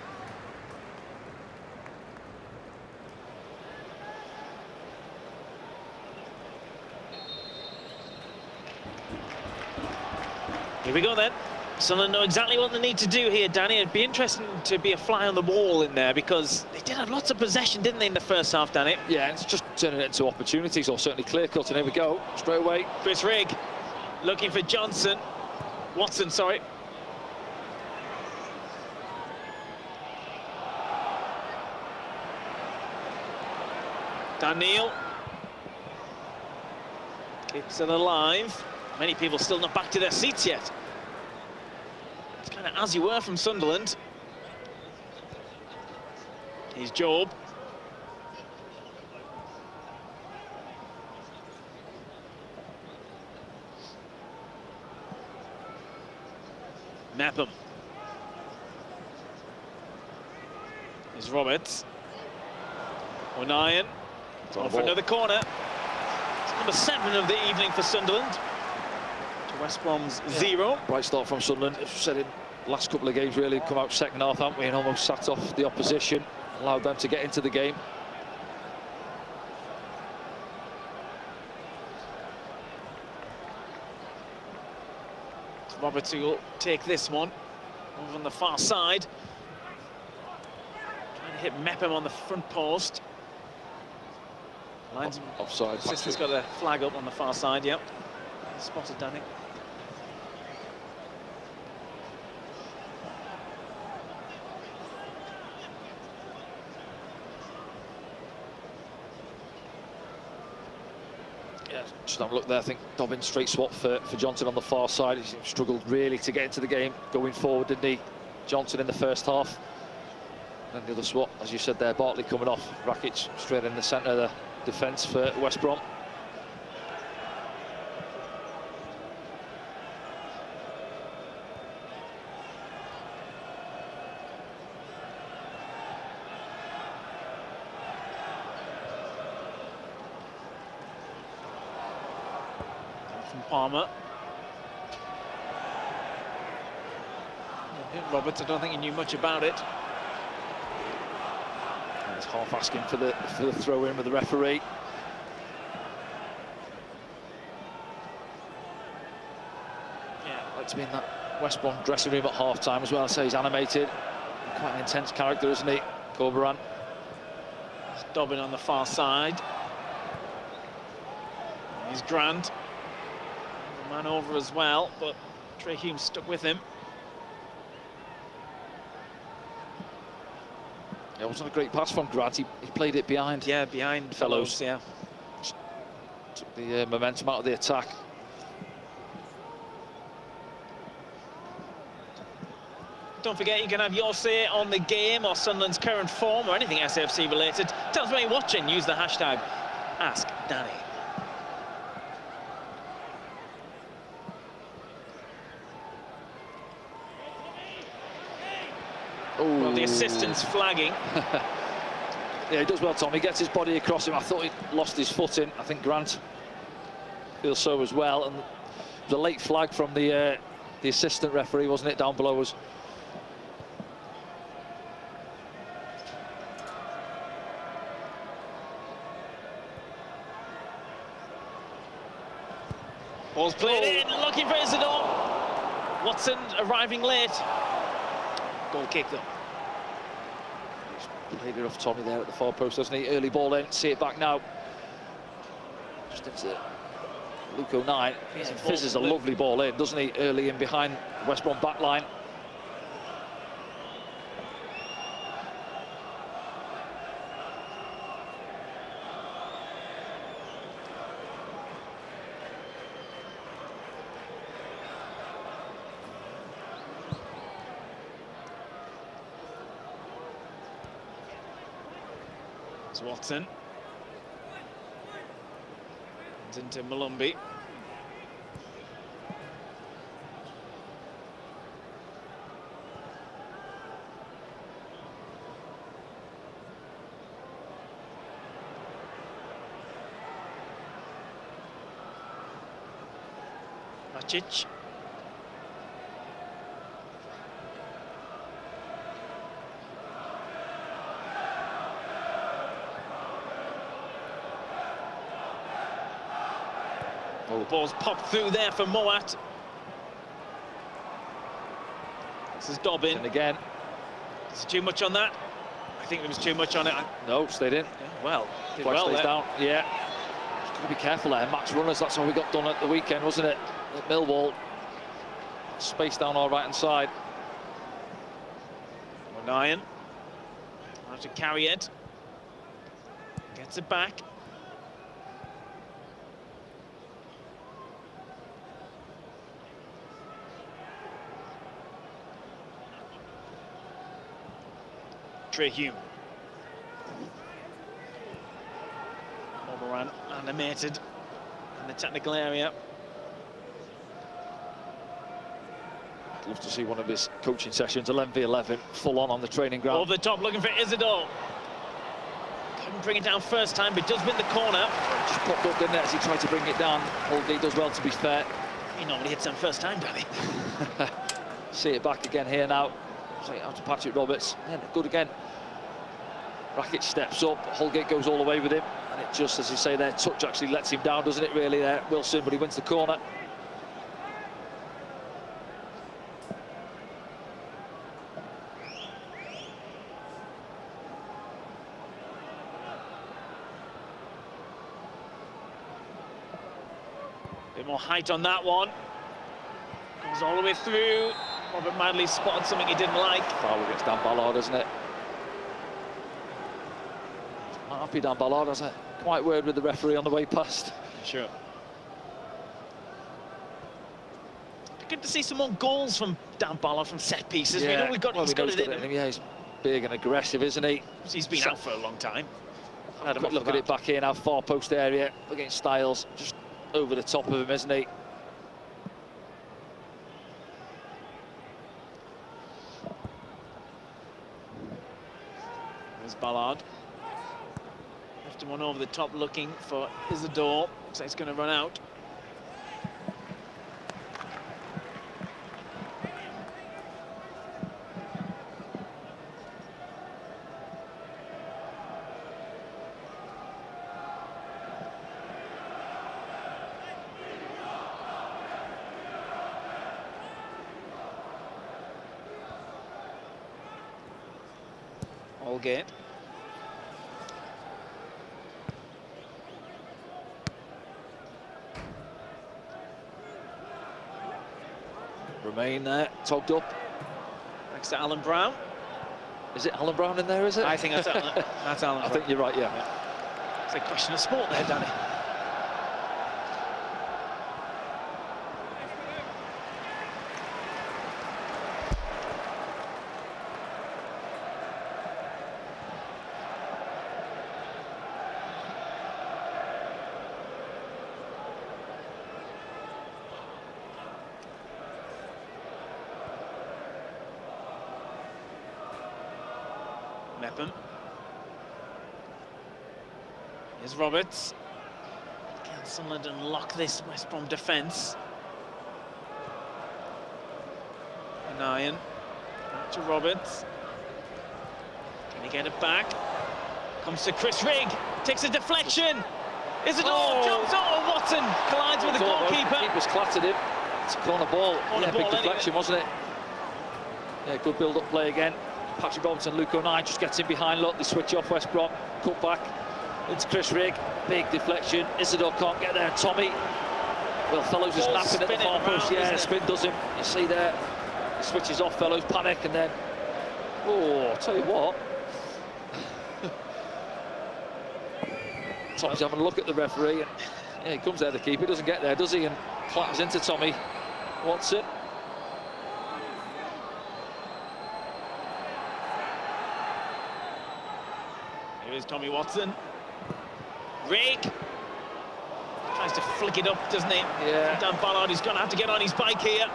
Here we go then. Sunderland know exactly what they need to do here, Danny. It'd be interesting to be a fly on the wall in there because they did have lots of possession, didn't they, in the first half, Danny? Yeah, it's just turning it into opportunities, or certainly clear cut, and here we go, straight away. Chris Rigg looking for Watson, sorry. Dan Neil keeps it alive. Many people still not back to their seats yet. It's kind of as you were from Sunderland. Here's Job. Mepham. Here's Roberts. O'Nien. On for another corner. It's number 7 of the evening for Sunderland. To West Brom's 0. Bright start from Sunderland. As we said, in the last couple of games really come out second half, haven't we, and almost sat off the opposition, allowed them to get into the game. Roberts will take this one. Over on the far side. Trying to hit Mepham on the front post. Lines Offside. Assistant's got a flag up on the far side, yep. Spotted Danny. Yeah, just have a look there. I think Dobbin straight swap for Johnson on the far side. He struggled really to get into the game going forward, didn't he? Johnson in the first half. And the other swap, as you said there, Bartley coming off. Rakic straight in the centre of the defence for West Brom. From Palmer. Roberts, I don't think he knew much about it. He's half asking for the throw in with the referee. Yeah, like to be in that West Brom dressing room at half time as well. I say he's animated. Quite an intense character, isn't he, Corberan? Dobbin on the far side. He's Grant. Man over as well, but Trey Hume stuck with him. Yeah, it wasn't a great pass from Grant. He played it behind. Yeah, behind Fellows, yeah. Took the momentum out of the attack. Don't forget, you can have your say on the game or Sunderland's current form or anything SFC related. Tell us where you're watching. Use the hashtag AskDanny. Well, the assistant's flagging. Yeah, he does well, Tom. He gets his body across him. I thought he lost his footing. I think Grant feels so as well. And it was a late flag from the assistant referee, wasn't it, down below us? Ball's played in, looking for Isidore. Watson arriving late. Goal kick though. He's played it off Tommy there at the far post, doesn't he? Early ball in, see it back now. Just into Luke O'Nien. He fizzes a lovely ball in, doesn't he? Early in behind West Brom back line. It's Watson. And into Malumbi. Macic. Oh, the ball's popped through there for Moat. This is Dobbin. And again. Is there too much on that? I think there was too much on it. No, stayed in. Yeah, well, did Flag well stays there. down. Yeah. Just got to be careful there. Max runners, that's how we got done at the weekend, wasn't it? At Millwall. Space down our right-hand side. O'Nien. Have to carry it. Gets it back. Hume. Overrun, animated in the technical area. I'd love to see one of his coaching sessions, 11v11, full on the training ground. Over the top, looking for Isidore. Couldn't bring it down first time, but does win the corner. Just popped up, didn't it, as he tried to bring it down. Holgate does well, to be fair. He normally hits them first time, Danny. See it back again here now. Straight out to Patrick Roberts. Yeah, good again. Rakic steps up, Holgate goes all the way with him, and it just, as you say there, touch actually lets him down, doesn't it, really, there, Wilson, but he wins the corner. A bit more height on that one. Goes all the way through. Robert Madley spotted something he didn't like. Foul against Dan Ballard, isn't it? Not happy Dan Ballard has a quiet word with the referee on the way past. Sure. Good to see some more goals from Dan Ballard from set pieces. Yeah. We know we've got, he's got it in him. Yeah, he's big and aggressive, isn't he? He's been out for a long time. Had a quick look at it back here now, far post area against Styles, just over the top of him, isn't he? There's Ballard. Lifting one over the top, looking for Isidore. Looks like it's going to run out. Holgate. Remain there, togged up. Next to Alan Brown. Is it Alan Brown in there, is it? I think that's Alan, that's Alan I Brown. think you're right, yeah. It's a question of sport there, Danny. Mepham. Here's Roberts. Can Sunderland unlock this West Brom defence? O'Nien. Back to Roberts. Can he get it back? Comes to Chris Rigg. Takes a deflection. Isidore jumps. Oh, Watson collides with the goalkeeper. The keeper's clattered him. It's a corner ball. Corner Big ball deflection, anyway. wasn't it? Yeah, good build-up play again. Patrick Robertson, Luke O'Neill just gets in behind. Look, they switch off West Brom. Cut back into Chris Rigg. Big deflection. Isidore can't get there. Tommy. Well, Fellows is napping at the far post. Yeah, spin does him. You see there. He switches off. Fellows panic and then. Oh, I'll tell you what. Tommy's having a look at the referee. And, yeah, he comes there, the keeper. Doesn't get there, does he? And clatters into Tommy Watson. Here's Tommy Watson. Rigg tries to flick it up, doesn't he? Yeah. Dan Ballard is going to have to get on his bike here.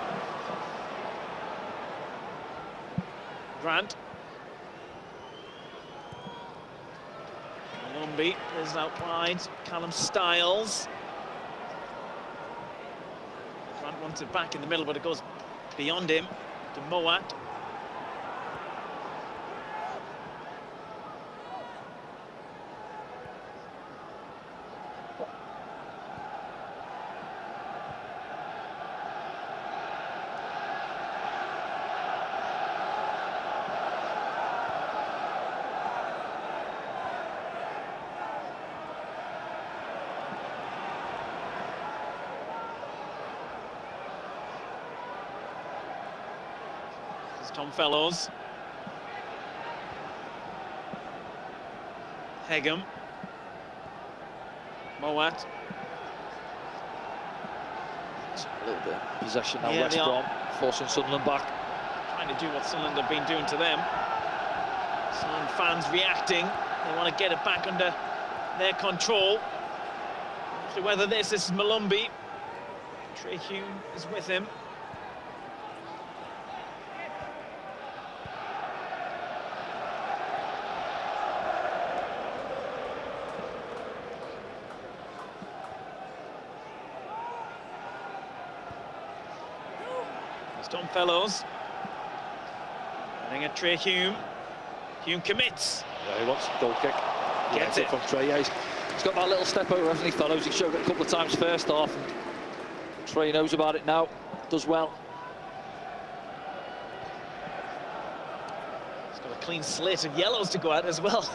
Grant. Lumby is out wide. Callum Stiles. Grant wants it back in the middle, but it goes beyond him to Moat. Tom Fellows. Hegum. Moat. A little bit of possession now, Yeah, West Brom, forcing Sunderland back. Trying to do what Sunderland have been doing to them. Sunderland fans reacting. They want to get it back under their control. So whether this is Malumbi. Trey Hume is with him. Tom Fellows. Running at Trey Hume. Hume commits. Yeah, he wants a goal kick. Gets it from Trey. Yeah, he's got that little step over, hasn't he, Fellows? He showed it a couple of times first half. And Trey knows about it now. Does well. He's got a clean slate of yellows to go at as well.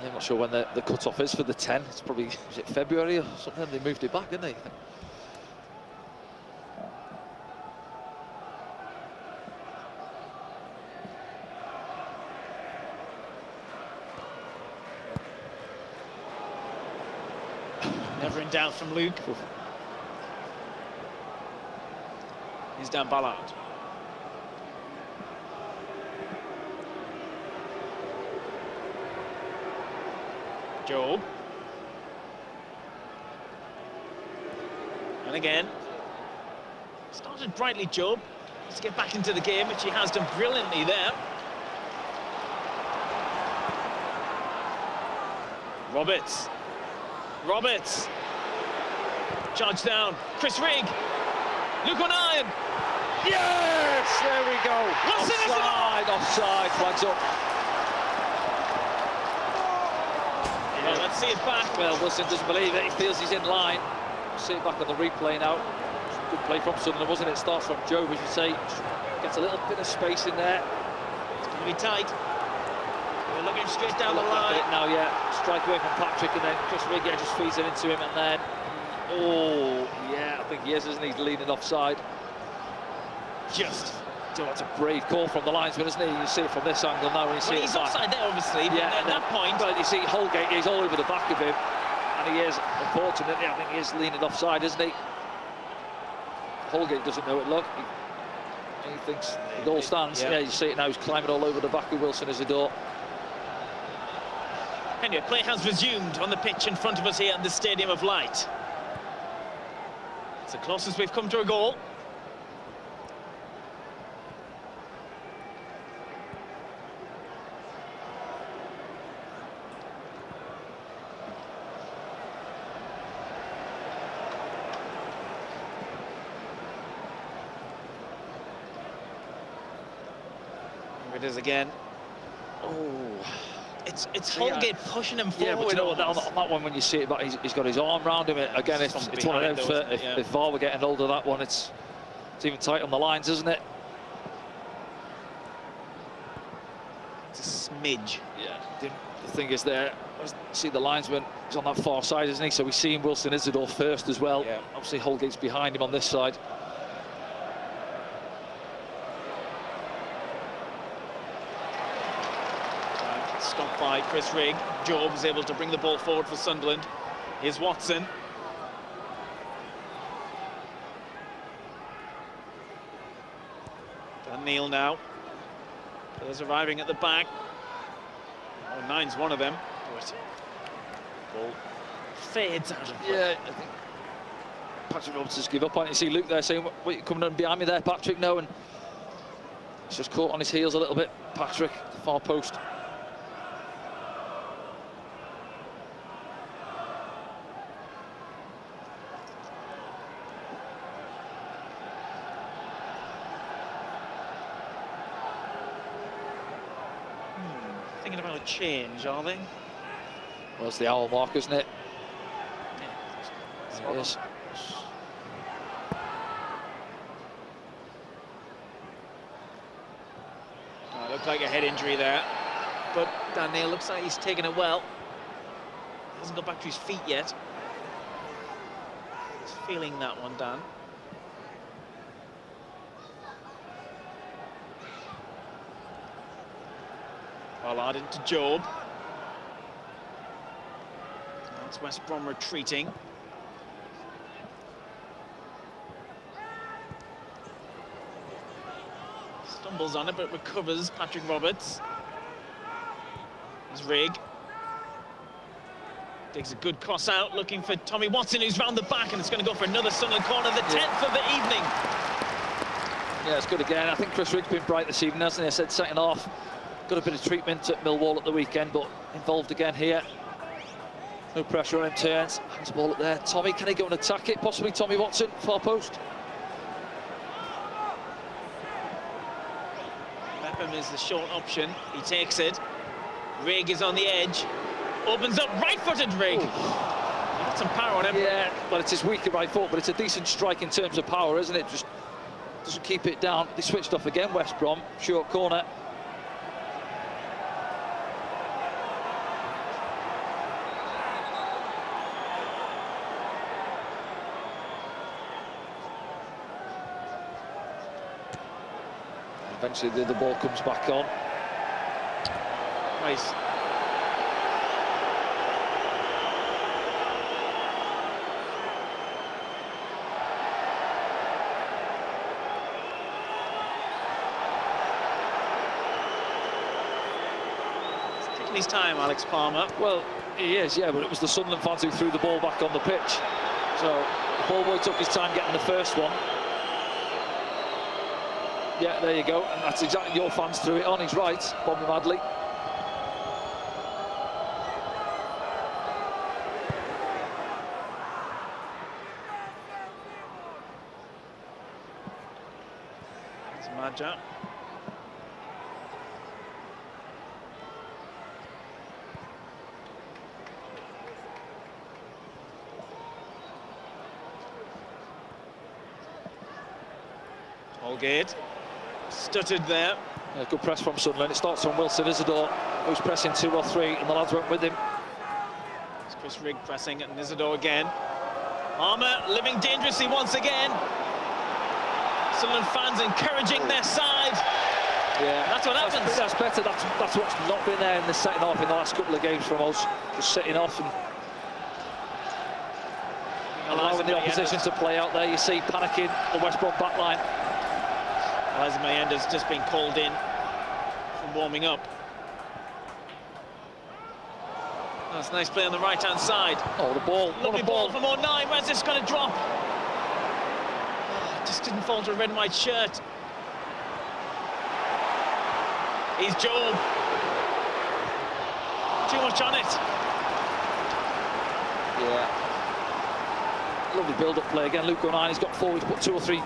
I'm not sure when the cut-off is for the 10. It's probably, is it February or something? They moved it back, didn't they? Never in doubt from Luke. He's down Ballard. Job. And again. Started brightly, Job. Let's get back into the game, which he has done brilliantly there. Roberts. Roberts. Charge down. Chris Rigg. Luke O'Neill. Yes! There we go. Offside, offside, flags up. Well, let's see it back. Well, Wilson doesn't believe it. He feels he's in line. See it back on the replay now. Good play from Sunderland, wasn't it? Starts from Joe, as you say. Gets a little bit of space in there. It's going to be tight. We're looking straight down the line. Now, yeah. Strike away from Patrick, and then Chris Rigg just feeds it into him, and then... Oh, yeah, I think he is, isn't he? He's leaning offside. Just. That's a brave call from the linesman, isn't he? You see it from this angle now when you see it he's back. offside there, obviously, but at that point... But you see Holgate, he's all over the back of him, and he is, unfortunately, I think he is leaning offside, isn't he? Holgate doesn't know it, look. He thinks the goal stands. Yeah, you see it now, he's climbing all over the back of Wilson Isidore. Anyway, play has resumed on the pitch in front of us here at the Stadium of Light. It's the closest we've come to a goal. Here it is again. It's Holgate pushing him forward. Yeah, but you know what, on that one, when you see it back, he's got his arm round him. Again, it's one of those, if VAR were getting hold of that one, it's even tight on the lines, isn't it? It's a smidge. Yeah, the thing is there, see the linesman, he's on that far side, isn't he? So we're seeing Wilson Isidore first as well. Yeah. Obviously Holgate's behind him on this side. Stopped by Chris Rigg. Job is able to bring the ball forward for Sunderland. Here's Watson. Dan Neil now. Players arriving at the back. Oh, Nine's one of them. But ball fades out of play. Yeah, I think Patrick Robinson's give up on it. You see Luke there saying, "What, you coming on behind me there, Patrick?" No, and he's just caught on his heels a little bit. Patrick, the far post. Thinking about a change, are they? Well, it's the hour mark, isn't it? Yeah. It is. Looked like a head injury there, but Dan Neil looks like he's taken it well. Hasn't got back to his feet yet. He's feeling that one, Dan. Ballard into Job. That's West Brom retreating. Stumbles on it, but recovers Patrick Roberts. There's Rigg. Digs a good cross out, looking for Tommy Watson, who's round the back, and it's going to go for another Sunderland corner, the 10th of the evening. Yeah, it's good again. I think Chris Rigg's been bright this evening, hasn't he? I said second half. Got a bit of treatment at Millwall at the weekend, but involved again here. No pressure on him, turns. Hands the ball up there. Tommy, can he go and attack it? Possibly Tommy Watson, far post. Bepham is the short option. He takes it. Rigg is on the edge. Opens up, right-footed Rigg. Got some power on him. Yeah, well, it's his weaker right foot, but it's a decent strike in terms of power, isn't it? Just doesn't keep it down. They switched off again, West Brom. Short corner. Eventually the ball comes back on. Nice. He's taking his time, Alex Palmer. Well, he is, yeah, but it was the Sunderland fans who threw the ball back on the pitch. So the ball boy took his time getting the first one. Yeah, there you go, and that's exactly your fans threw it on. He's right, Bobby Madley. It's Madja. Holgate. Stuttered there. Yeah, good press from Sunderland. It starts on Wilson Isidore, who's pressing 2 or 3, and the lads went with him. It's Chris Rigg pressing at Isidore again. Palmer living dangerously once again. Sunderland fans encouraging their side. Yeah, that's what happens. That's better. That's what's not been there in the second half in the last couple of games from us. Just sitting off and allowing the opposition to play out there. You see panicking the West Brom back line. Eliza Mayenda's just been called in from warming up. That's a nice play on the right-hand side. Oh, the ball. Lovely ball from O'Neill. Where's this going to drop? Oh, just didn't fall to a red and white shirt. He's Job. Too much on it. Yeah. Lovely build-up play again. Luke O'Neill, he's got 4, he's put 2 or 3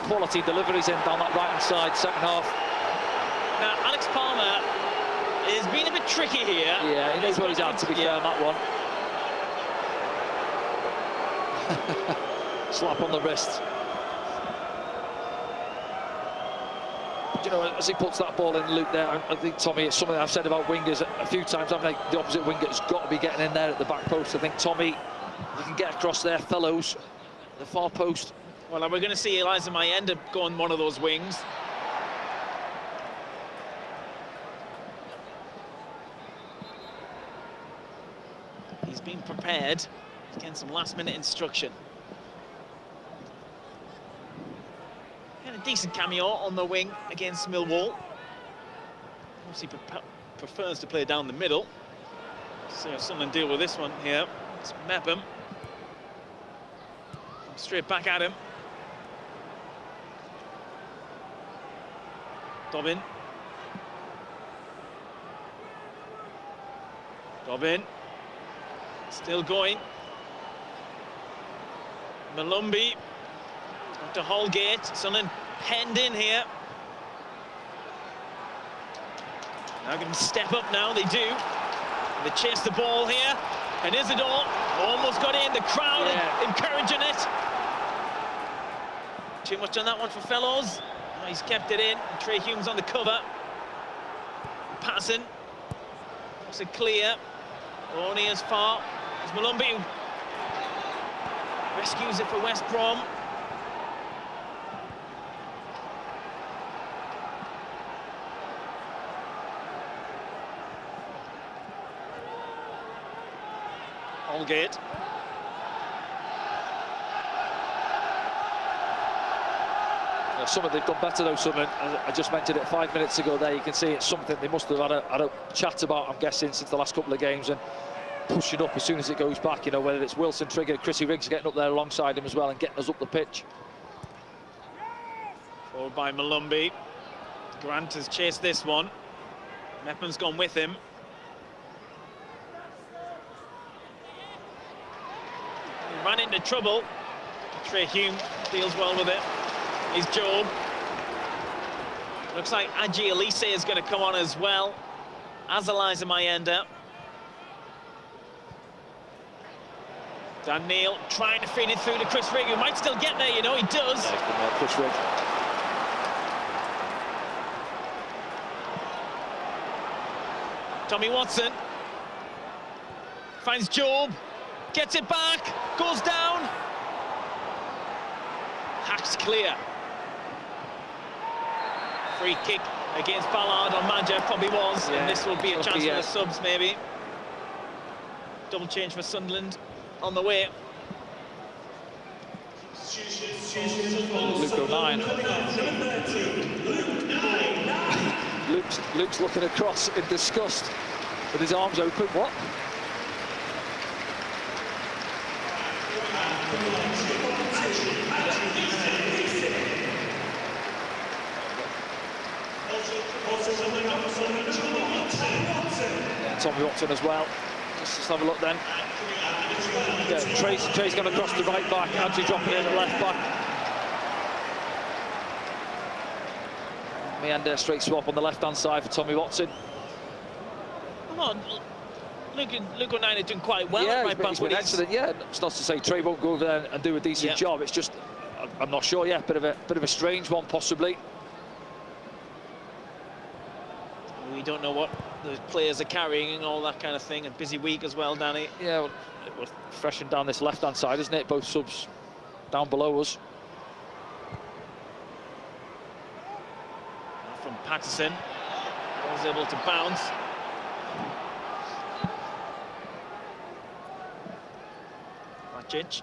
quality deliveries in down that right-hand side, second half. Now, Alex Palmer It's been a bit tricky here. Yeah, he knows what he's at, to be fair, on that one. Slap on the wrist. You know, as he puts that ball in, Luke, there, I think, Tommy, it's something I've said about wingers a few times. I think the opposite winger has got to be getting in there at the back post. I think, Tommy, you can get across there, fellows, the far post. Well, we're going to see Eliza Mayenda go on one of those wings. He's been prepared, getting some last-minute instruction. And a decent cameo on the wing against Millwall. Obviously prefers to play down the middle. See how Sunderland deal with this one here. It's Mepham. Straight back at him. Dobbin. Dobbin. Still going. Malumbi. To Holgate. Sunderland penned in here. Now going to step up now, they do. They chase the ball here. And Isidore almost got in. The crowd encouraging it. Too much on that one for Fellows. Oh, he's kept it in. Trey Hume's on the cover. Passing. It's a clear. Only as far as Malumbi. Rescues it for West Brom. Holgate. Something they've done better though, Sunderland. I just mentioned it 5 minutes ago there. You can see it's something they must have had a chat about, I'm guessing, since the last couple of games, and pushing up as soon as it goes back, you know, whether it's Wilson, Trigger, Chrissy Riggs getting up there alongside him as well and getting us up the pitch. Forward by Malumbi. Grant has chased this one. Mepham's gone with him. He ran into trouble. Trey Hume deals well with it. Is Job. Looks like Adji Elise is going to come on as well as Eliza Mayenda. Dan Neil trying to feed it through to Chris Rigg, who might still get there, you know, he does. Chris Rigg. Tommy Watson finds Job, gets it back, goes down. Hacks clear. Free kick against Ballard on Madja, probably was, and this will be a chance for the subs, maybe. Double change for Sunderland on the way. Luke O'Nien. Luke's looking across in disgust with his arms open. What? Tommy Watson as well. Let's have a look then. Yeah, Trey's gone across the right back, Angie dropping in at left back. Meander straight swap on the left-hand side for Tommy Watson. Come on, Luke O'Nien doing quite well at right back. He's been excellent, yeah. It's not to say Trey won't go over there and do a decent job. It's just, I'm not sure, yeah, bit of a strange one, possibly. We don't know what the players are carrying and all that kind of thing. A busy week as well, Danny. Yeah, well, we're freshening down this left-hand side, isn't it? Both subs down below us. From Patterson, was able to bounce. Racic.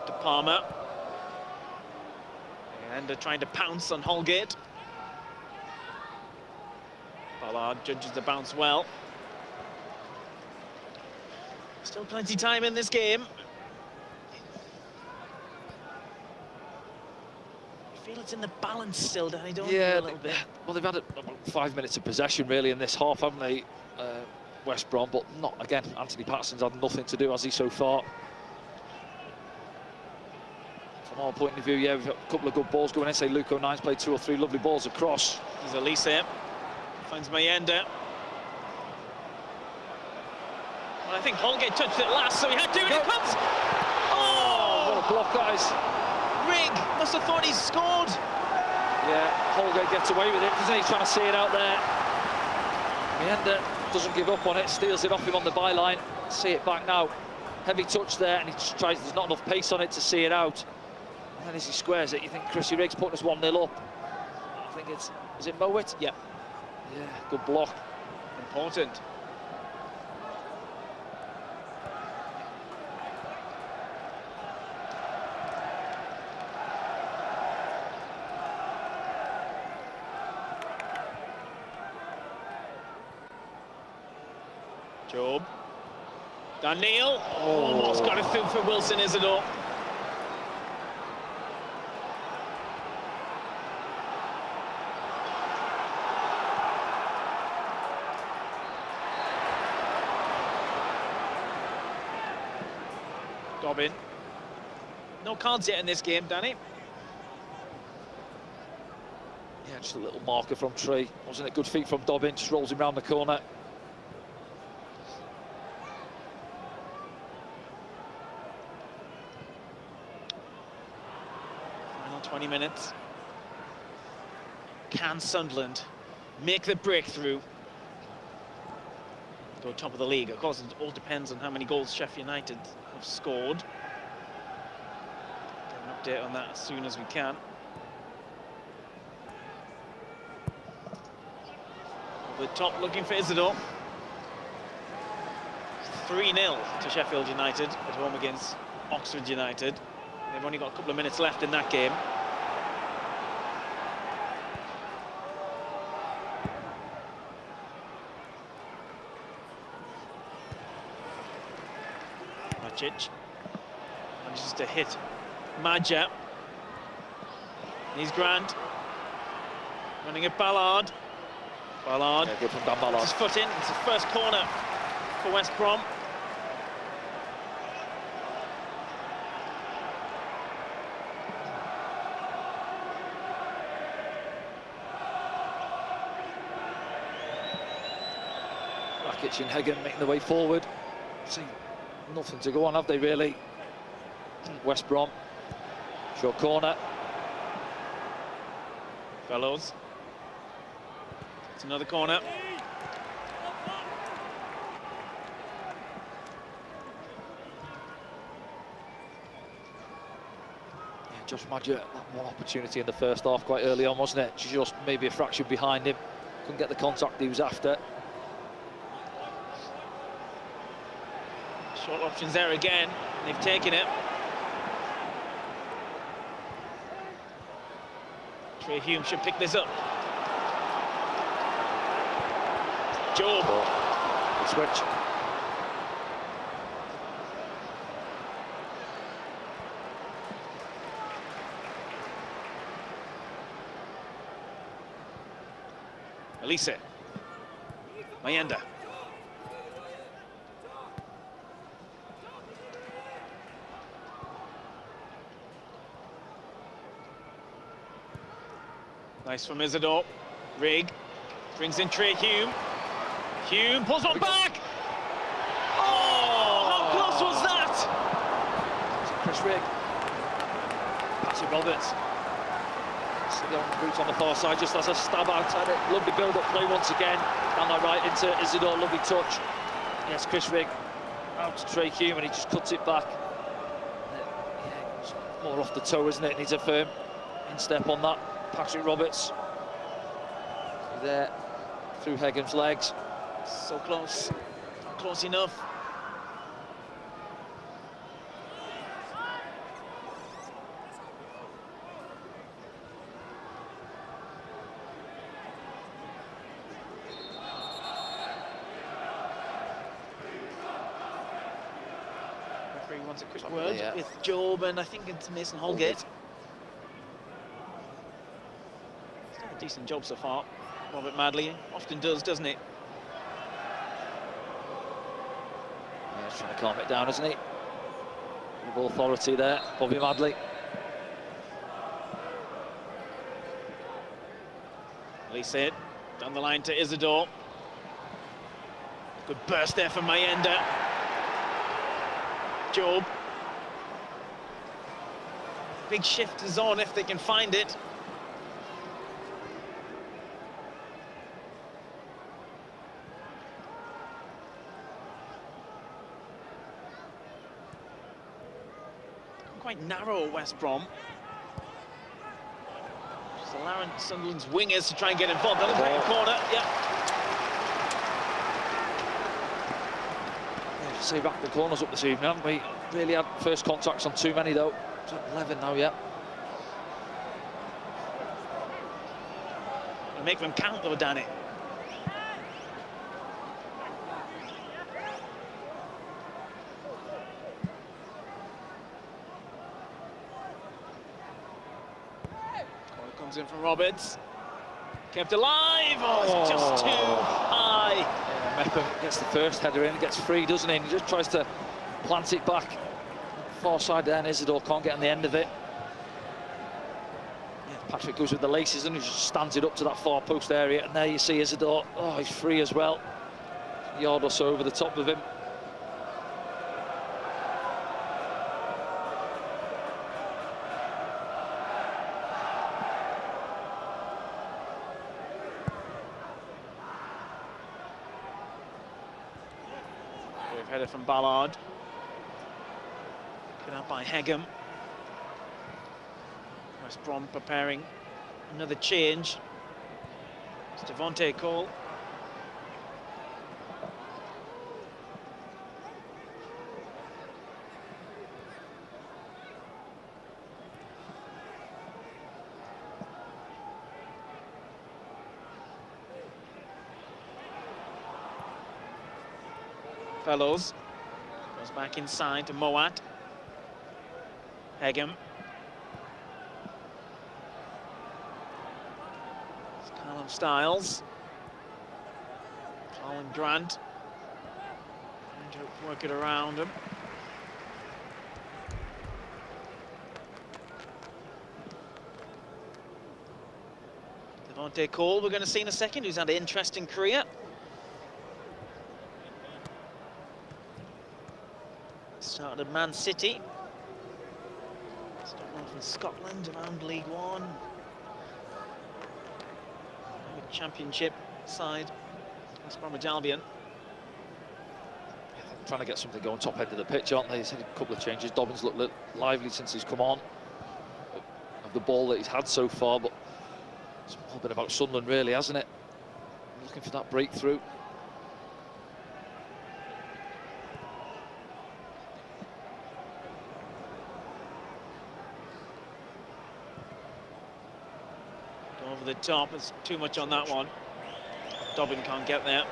To Palmer. And they're trying to pounce on Holgate. Ballard judges the bounce well. Still plenty time in this game. I feel it's in the balance still, Danny, don't you, a little bit? Well, they've had about 5 minutes of possession, really, in this half, haven't they, West Brom? But not, again, Anthony Patterson's had nothing to do, has he, so far? From our point of view, yeah, we've got a couple of good balls going in. Say Luke O'Nien's played 2 or 3 lovely balls across. There's Elise Finds Mayenda. Well, I think Holgate touched it last, so he had to, and it comes! Oh! What a block, guys. Rigg must have thought he scored. Yeah, Holgate gets away with it, doesn't he? Trying to see it out there. Mayenda doesn't give up on it, steals it off him on the byline. See it back now. Heavy touch there, and he just tries, there's not enough pace on it to see it out. And then as he squares it, you think Chrissy Rigg's putting us 1-0 up. I think it's, is it Mowat? Yeah. Yeah, good block. Important. Job. Daniel. Almost got it through for Wilson Isidore. Dobbin. No cards yet in this game, Danny. Yeah, just a little marker from Tree. Wasn't it good feet from Dobbin? Just rolls him round the corner. Final 20 minutes. Can Sunderland make the breakthrough? Go top of the league. Of course, it all depends on how many goals Sheffield United have scored. Get an update on that as soon as we can. Over the top, looking for Isidore. 3-0 to Sheffield United at home against Oxford United. They've only got a couple of minutes left in that game. Manages to hit Maja. He's Grant. Running at Ballard. Ballard. Yeah, good from Dan Ballard. His foot in. It's the first corner for West Brom. Rakic and Hagen making the way forward. See, nothing to go on, have they, really? West Brom. Short corner. Fellows. It's another corner. Yeah, Josh Maja, that one opportunity in the first half quite early on, wasn't it? Just maybe a fraction behind him. Couldn't get the contact he was after. Short options there again. They've taken it. Trey Hume should pick this up. Job. Good switch. Elise. Mayenda. Nice from Isidore. Rigg brings in Trey Hume. Hume pulls one back. Oh, how close was that? Chris Rigg. Patsy Roberts. The route on the far side just as a stab out at it. Lovely build-up play once again. Down that right into Isidore. Lovely touch. Yes, Chris Rigg out to Trey Hume and he just cuts it back. Yeah, it's more off the toe, isn't it? Needs a firm instep on that. Patrick Roberts there through Hagen's legs. So close, not close enough. Referee wants a quick word with Job and I think it's Mason Holgate. Decent job so far. Robert Madley often does, doesn't he? Yeah, he's trying to calm it down, isn't he? With authority there, Bobby Madley. Elise it. Down the line to Isidore. Good burst there from Mayenda. Job. Big shift is on if they can find it. Quite narrow at West Brom. Just allowing Sunderland's wingers to try and get involved. That'll take a corner, yeah. See back the corners up this evening, haven't we? Really had first contacts on too many though. It's at 11 now, yeah. It'll make them count though, Danny. Corner comes in from Roberts. Kept alive. Oh, it's just too high. Yeah, Mepham gets the first header in, gets free, doesn't he? And he just tries to plant it back. Far side there, and Isidore can't get on the end of it. Yeah, Patrick goes with the laces and he just stands it up to that far post area. And there you see Isidore. Oh, he's free as well. A yard or so over the top of him. Header from Ballard. Put out by Hegem. West Brom preparing another change. It's Devontae Cole. Fellows goes back inside to Moat. Hegem. It's Callum Styles. Colin Grant. Trying to work it around him. Devontae Cole, we're going to see in a second, who's had an interesting career. Started at Man City. Started off in Scotland around League One. Championship side, West Bromwich Albion. Yeah, they're trying to get something going top end of the pitch, aren't they? He's had a couple of changes. Dobbins looked lively since he's come on. Of the ball that he's had so far, but it's all been about Sunderland really, hasn't it? Looking for that breakthrough. Over the top, there's too much on that one. Dobbin can't get there.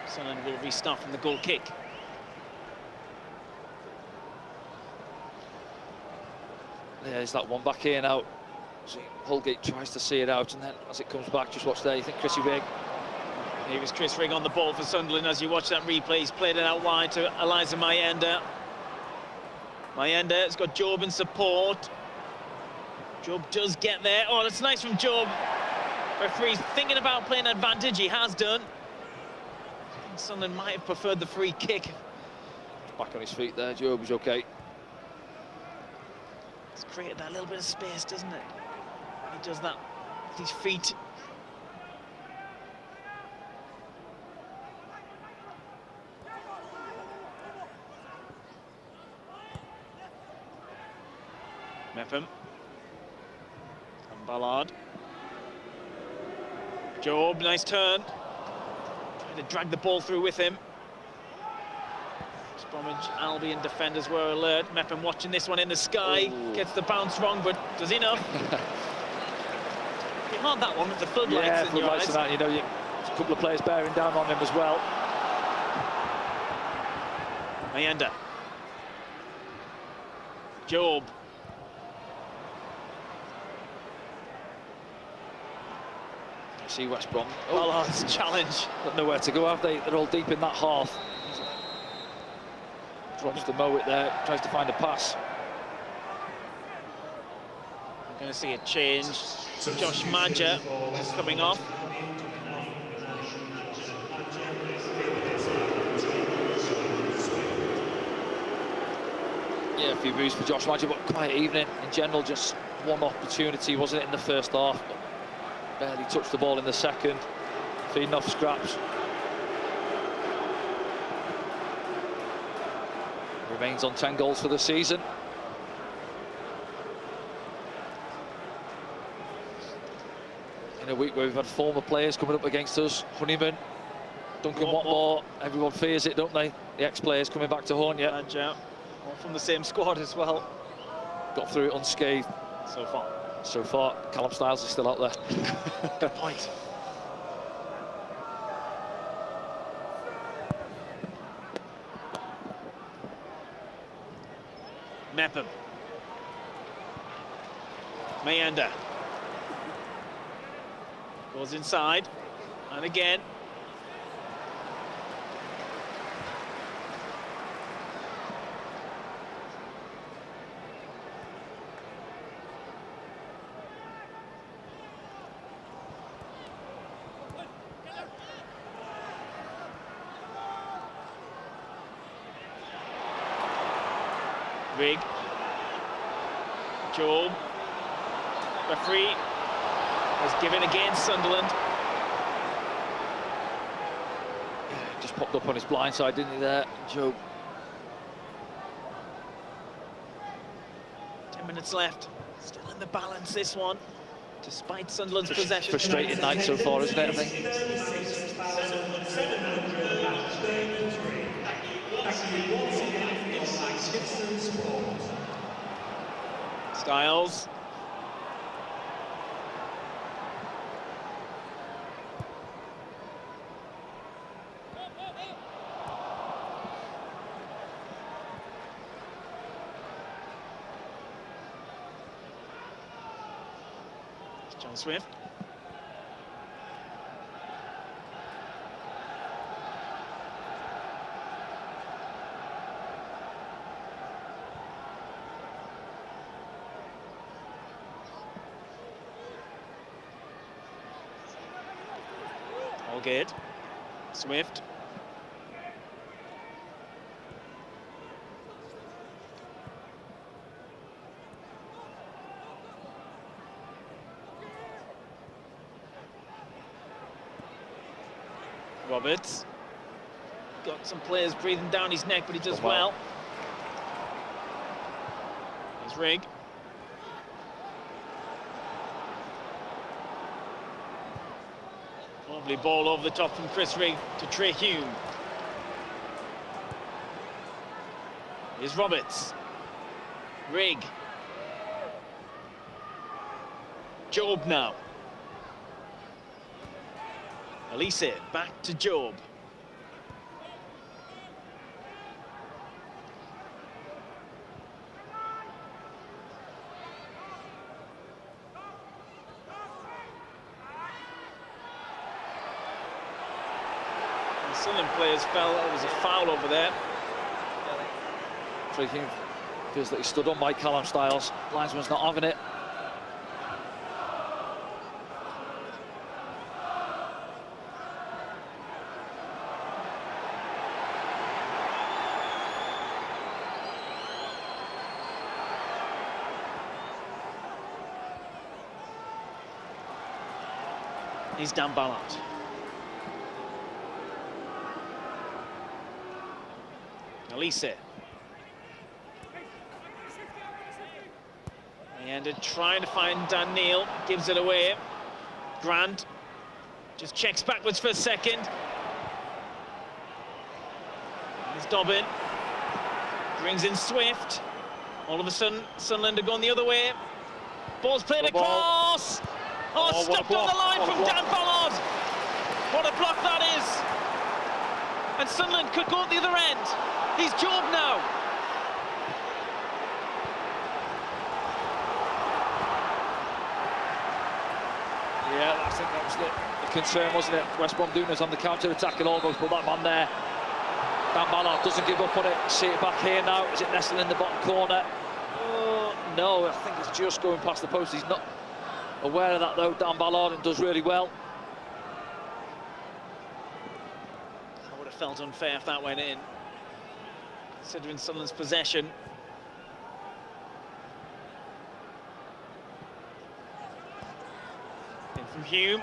Sunderland will restart from the goal kick. Yeah, there's that one back here now. So Holgate tries to see it out, and then as it comes back, just watch there, you think Chrissy Rigg. Here was Chris Rigg on the ball for Sunderland. As you watch that replay, he's played it out wide to Eliza Mayenda. Mayenda has got Job in support. Job does get there. Oh, that's nice from Job. Referee's thinking about playing advantage. He has done. Sunderland might have preferred the free kick. Back on his feet there, Job is okay. It's created that little bit of space, doesn't it? He does that with his feet. Mepham. And Ballard. Job, nice turn. Trying to drag the ball through with him. Bromwich Albion defenders were alert. Mepham watching this one in the sky. Ooh. Gets the bounce wrong, but does enough. You hard that one with the floodlights in your eyes. And that, you know, a couple of players bearing down on him as well. Mayenda. Job. You see West Brom. Ballard's challenge. Got nowhere to go, have they? They're all deep in that half. Drops to mow it there, tries to find a pass. We're going to see a change. Josh Madger is coming off. Yeah, a few moves for Josh Madger, but quiet evening in general. Just one opportunity, wasn't it, in the first half? But barely touched the ball in the second. Feeding off scraps. Remains on 10 goals for the season. In a week where we've had former players coming up against us. Honeyman, Duncan Watmore, everyone fears it, don't they? The ex-players coming back to haunt you. Madger, all from the same squad as well. Got through it unscathed. So far. So far, Callum Styles is still out there. Good point. Mepham. Mayanda. Goes inside. And again. Rig. Job. Referee has given against Sunderland. Just popped up on his blind side, didn't he, there, Job? 10 minutes left. Still in the balance, this one, despite Sunderland's possession. Frustrating night so far, isn't it, I think? Styles. John Swift. All good. Swift. Roberts. Got some players breathing down his neck, but he does well. Here's Rig. Lovely ball over the top from Chris Rig to Trey Hume. Here's Roberts. Rig. Job now. Elise back to Job. The Sunderland players felt it was a foul over there. Trey Hume feels that he stood on by Callum Styles. Linesman's not having it. He's Dan Ballard. Elise. And trying to find Dan Neil, gives it away. Grant just checks backwards for a second. Here's Dobbin. Brings in Swift. All of a sudden, Sunderland are going the other way. Ball's played across. Oh, stopped on the line from Dan Ballard. What a block that is. And Sunderland could go at the other end. He's Job now. Yeah, I think that was the concern, wasn't it? West Brom doing us on the counter-attack and almost put that man there. Dan Ballard doesn't give up on it. See it back here now. Is it nestled in the bottom corner? No, I think it's just going past the post. He's not aware of that though, Dan Ballard, and does really well. I would have felt unfair if that went in, considering Sunderland's possession. from Hume.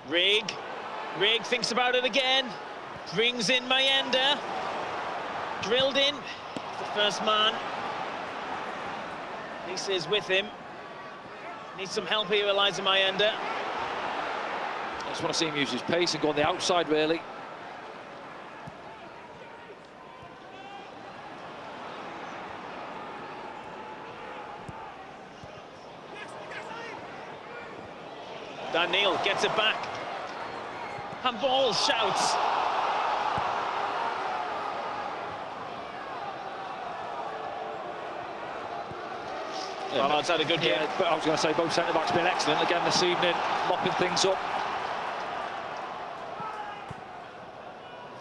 Rigg thinks about it again. Brings in Mayenda. Drilled in. The first man. Lisa is with him. Needs some help here, Eliza Mayenda. I just want to see him use his pace and go on the outside, really. Daniel gets it back. Handball, shouts. Ballard's had a good game. Yeah, but I was going to say both centre-backs been excellent again this evening, mopping things up.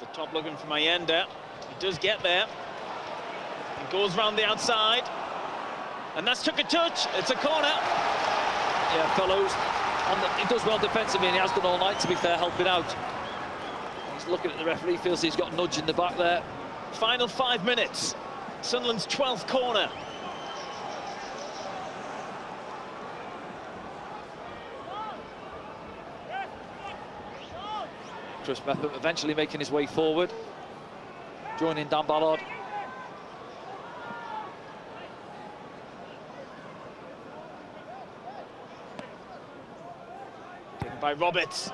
The top looking for Mayenda. He does get there. He goes round the outside. And that's took a touch. It's a corner. Yeah, Fellows. He does well defensively, and he has done all night, to be fair, helping out. He's looking at the referee, feels he's got a nudge in the back there. Final 5 minutes. Sunderland's 12th corner. Chris Mepham eventually making his way forward, joining Dan Ballard. Taken by Roberts.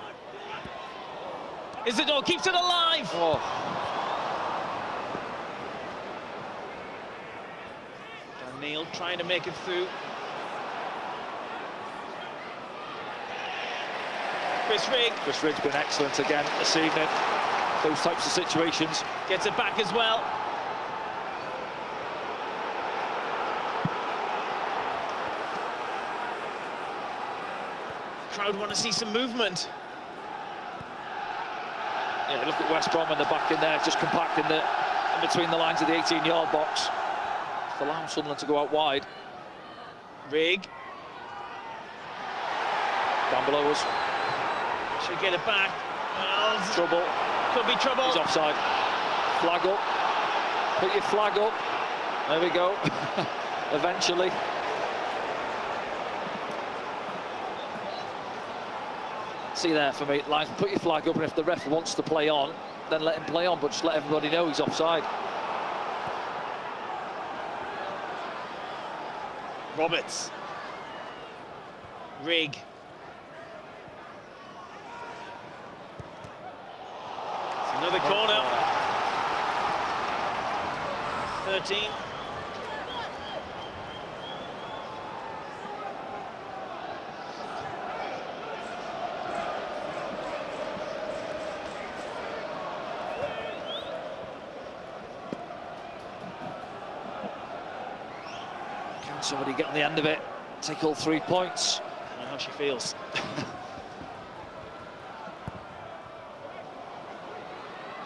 Isidore keeps it alive. Oh. Neil trying to make it through. Chris Rigg's been excellent again this evening. Those types of situations. Gets it back as well. Crowd want to see some movement. Yeah, look at West Brom and the back in there, just compacting in between the lines of the 18-yard box. Just allowing Sunderland to go out wide. Rigg. Down below us. Should get it back. Well, trouble. Could be trouble. He's offside. Flag up. Put your flag up. There we go. Eventually. See there for me, lines, put your flag up, and if the ref wants to play on, then let him play on, but just let everybody know he's offside. Roberts. Rigg. Another corner. 13. Can somebody get on the end of it? Take all 3 points. I don't know how she feels.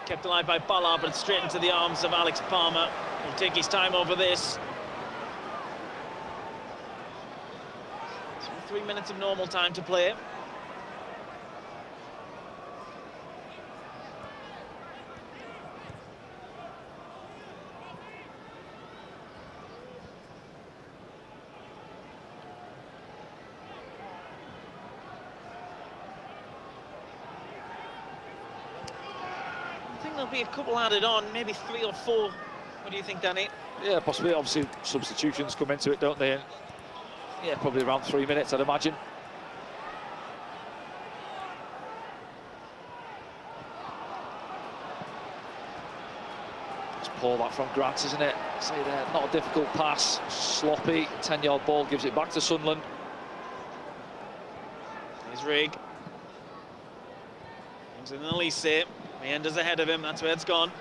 Kept alive by Ballard, but straight into the arms of Alex Palmer. He'll take his time over this. So 3 minutes of normal time to play. I think there'll be a couple added on, maybe 3 or 4. What do you think, Danny? Yeah, possibly. Obviously, substitutions come into it, don't they? And yeah, probably around 3 minutes, I'd imagine. It's poor that from Grant, isn't it? Say there, not a difficult pass, sloppy. 10-yard ball gives it back to Sunderland. Here's Rigg. Comes in Elise. Mayenda's ahead of him, that's where it's gone.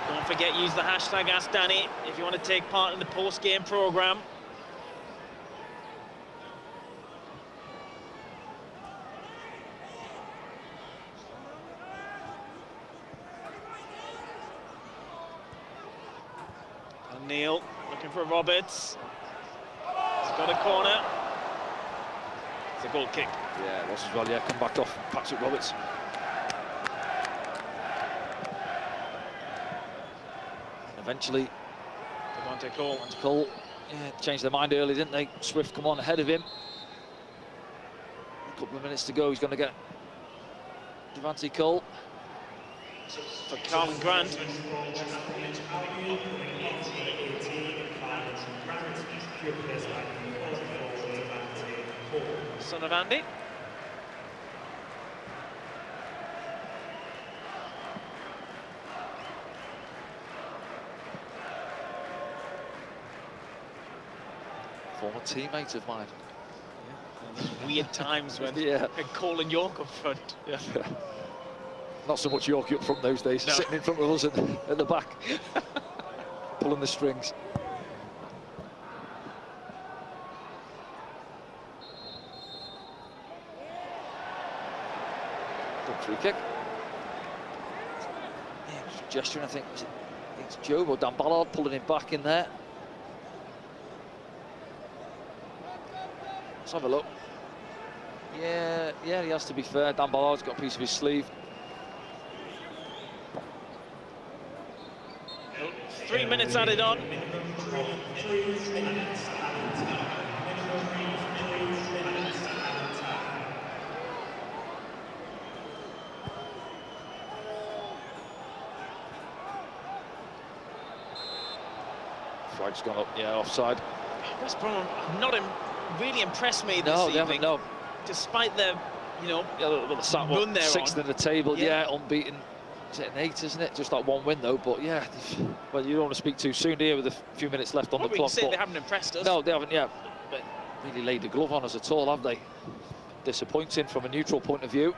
Don't forget, use the hashtag #AskDanny if you want to take part in the post-game programme. And Neil looking for Roberts. He's got a corner. It's a goal kick. Yeah, it was as well, yeah, come back off Patrick Roberts. Eventually, Cole. Cole, yeah, changed their mind early, didn't they? Swift come on ahead of him. A couple of minutes to go. He's going to get Devante Cole. For Carlin Grant. Son of Andy. Former teammate of mine. Yeah. These weird times when yeah. Cole and York up front. Yeah. Not so much Yorkie up front those days, no. sitting in front of us at the back, pulling the strings. Good free kick. Yeah, gesturing, I think, was it against Joe or Dan Ballard, pulling him back in there. Let's have a look. Yeah, he has to be fair. Dan Ballard's got a piece of his sleeve. 3 minutes added on. Flag's gone up, yeah, offside. West Brom have not really impressed me this No, evening. they haven't, no. Despite their, well, the sat, run there sixth on. in the table, yeah, unbeaten. Is it an 8, isn't it? Just that one win, though. But yeah, well, you don't want to speak too soon here with a few minutes left on the clock. Say they haven't impressed us. No, they haven't, yeah. But really laid the glove on us at all, have they? Disappointing from a neutral point of view.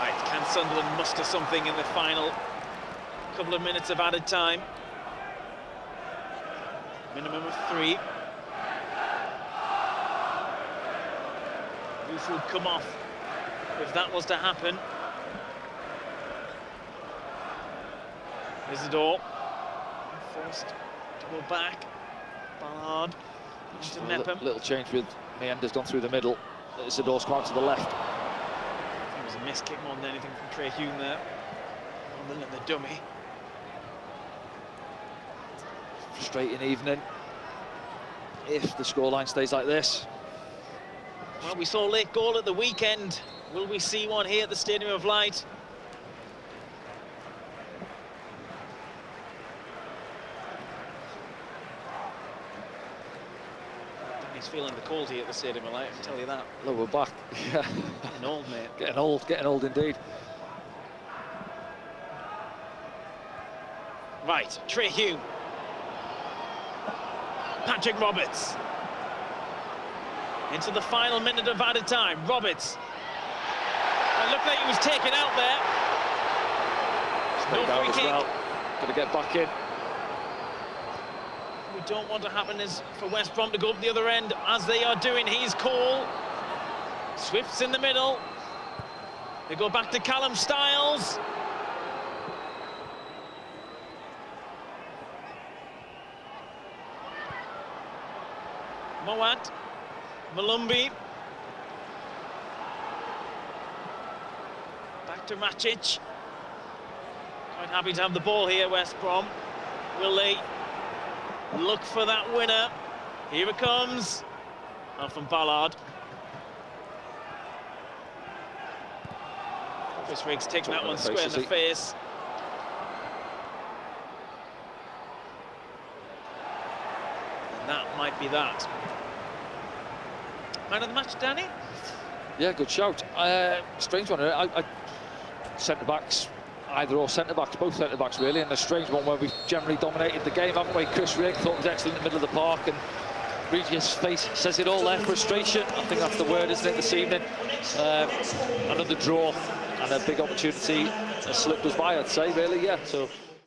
Right, can Sunderland muster something in the final couple of minutes of added time? Minimum of 3. Roof would come off if that was to happen. Isidore forced to go back. Ballard into Mepham. Little change with Meander's gone through the middle. Isidore's come out to the left. It was a miss kick more than anything from Trey Hume there. Other than the dummy. Frustrating evening if the scoreline stays like this. Well, we saw a late goal at the weekend. Will we see one here at the Stadium of Light? Danny's feeling the cold here at the Stadium of Light, I can tell you that. Lower back, yeah. Getting old, mate. Getting old indeed. Right, Trey Hume. Patrick Roberts. Into the final minute of added time. Roberts. It looked like he was taken out there. No free kick. Well. Got to get back in. We don't want to happen is for West Brom to go up the other end as they are doing. He's Cole. Swift's in the middle. They go back to Callum Styles. Mowat. Malumbi. Back to Macic. Quite happy to have the ball here, West Brom. Will they look for that winner? Here it comes. Out from Ballard. Chris Riggs taking that one square in the face. And that might be that. Man of the match, Danny? Yeah, good shout. Strange one. Centre-backs, either or centre-backs, both centre-backs really, and a strange one where we've generally dominated the game, haven't we? Chris Rigg thought was excellent in the middle of the park, and Regis' face says it all there. Frustration, I think that's the word, isn't it, this evening? Another draw and a big opportunity has slipped us by, I'd say, really, yeah. So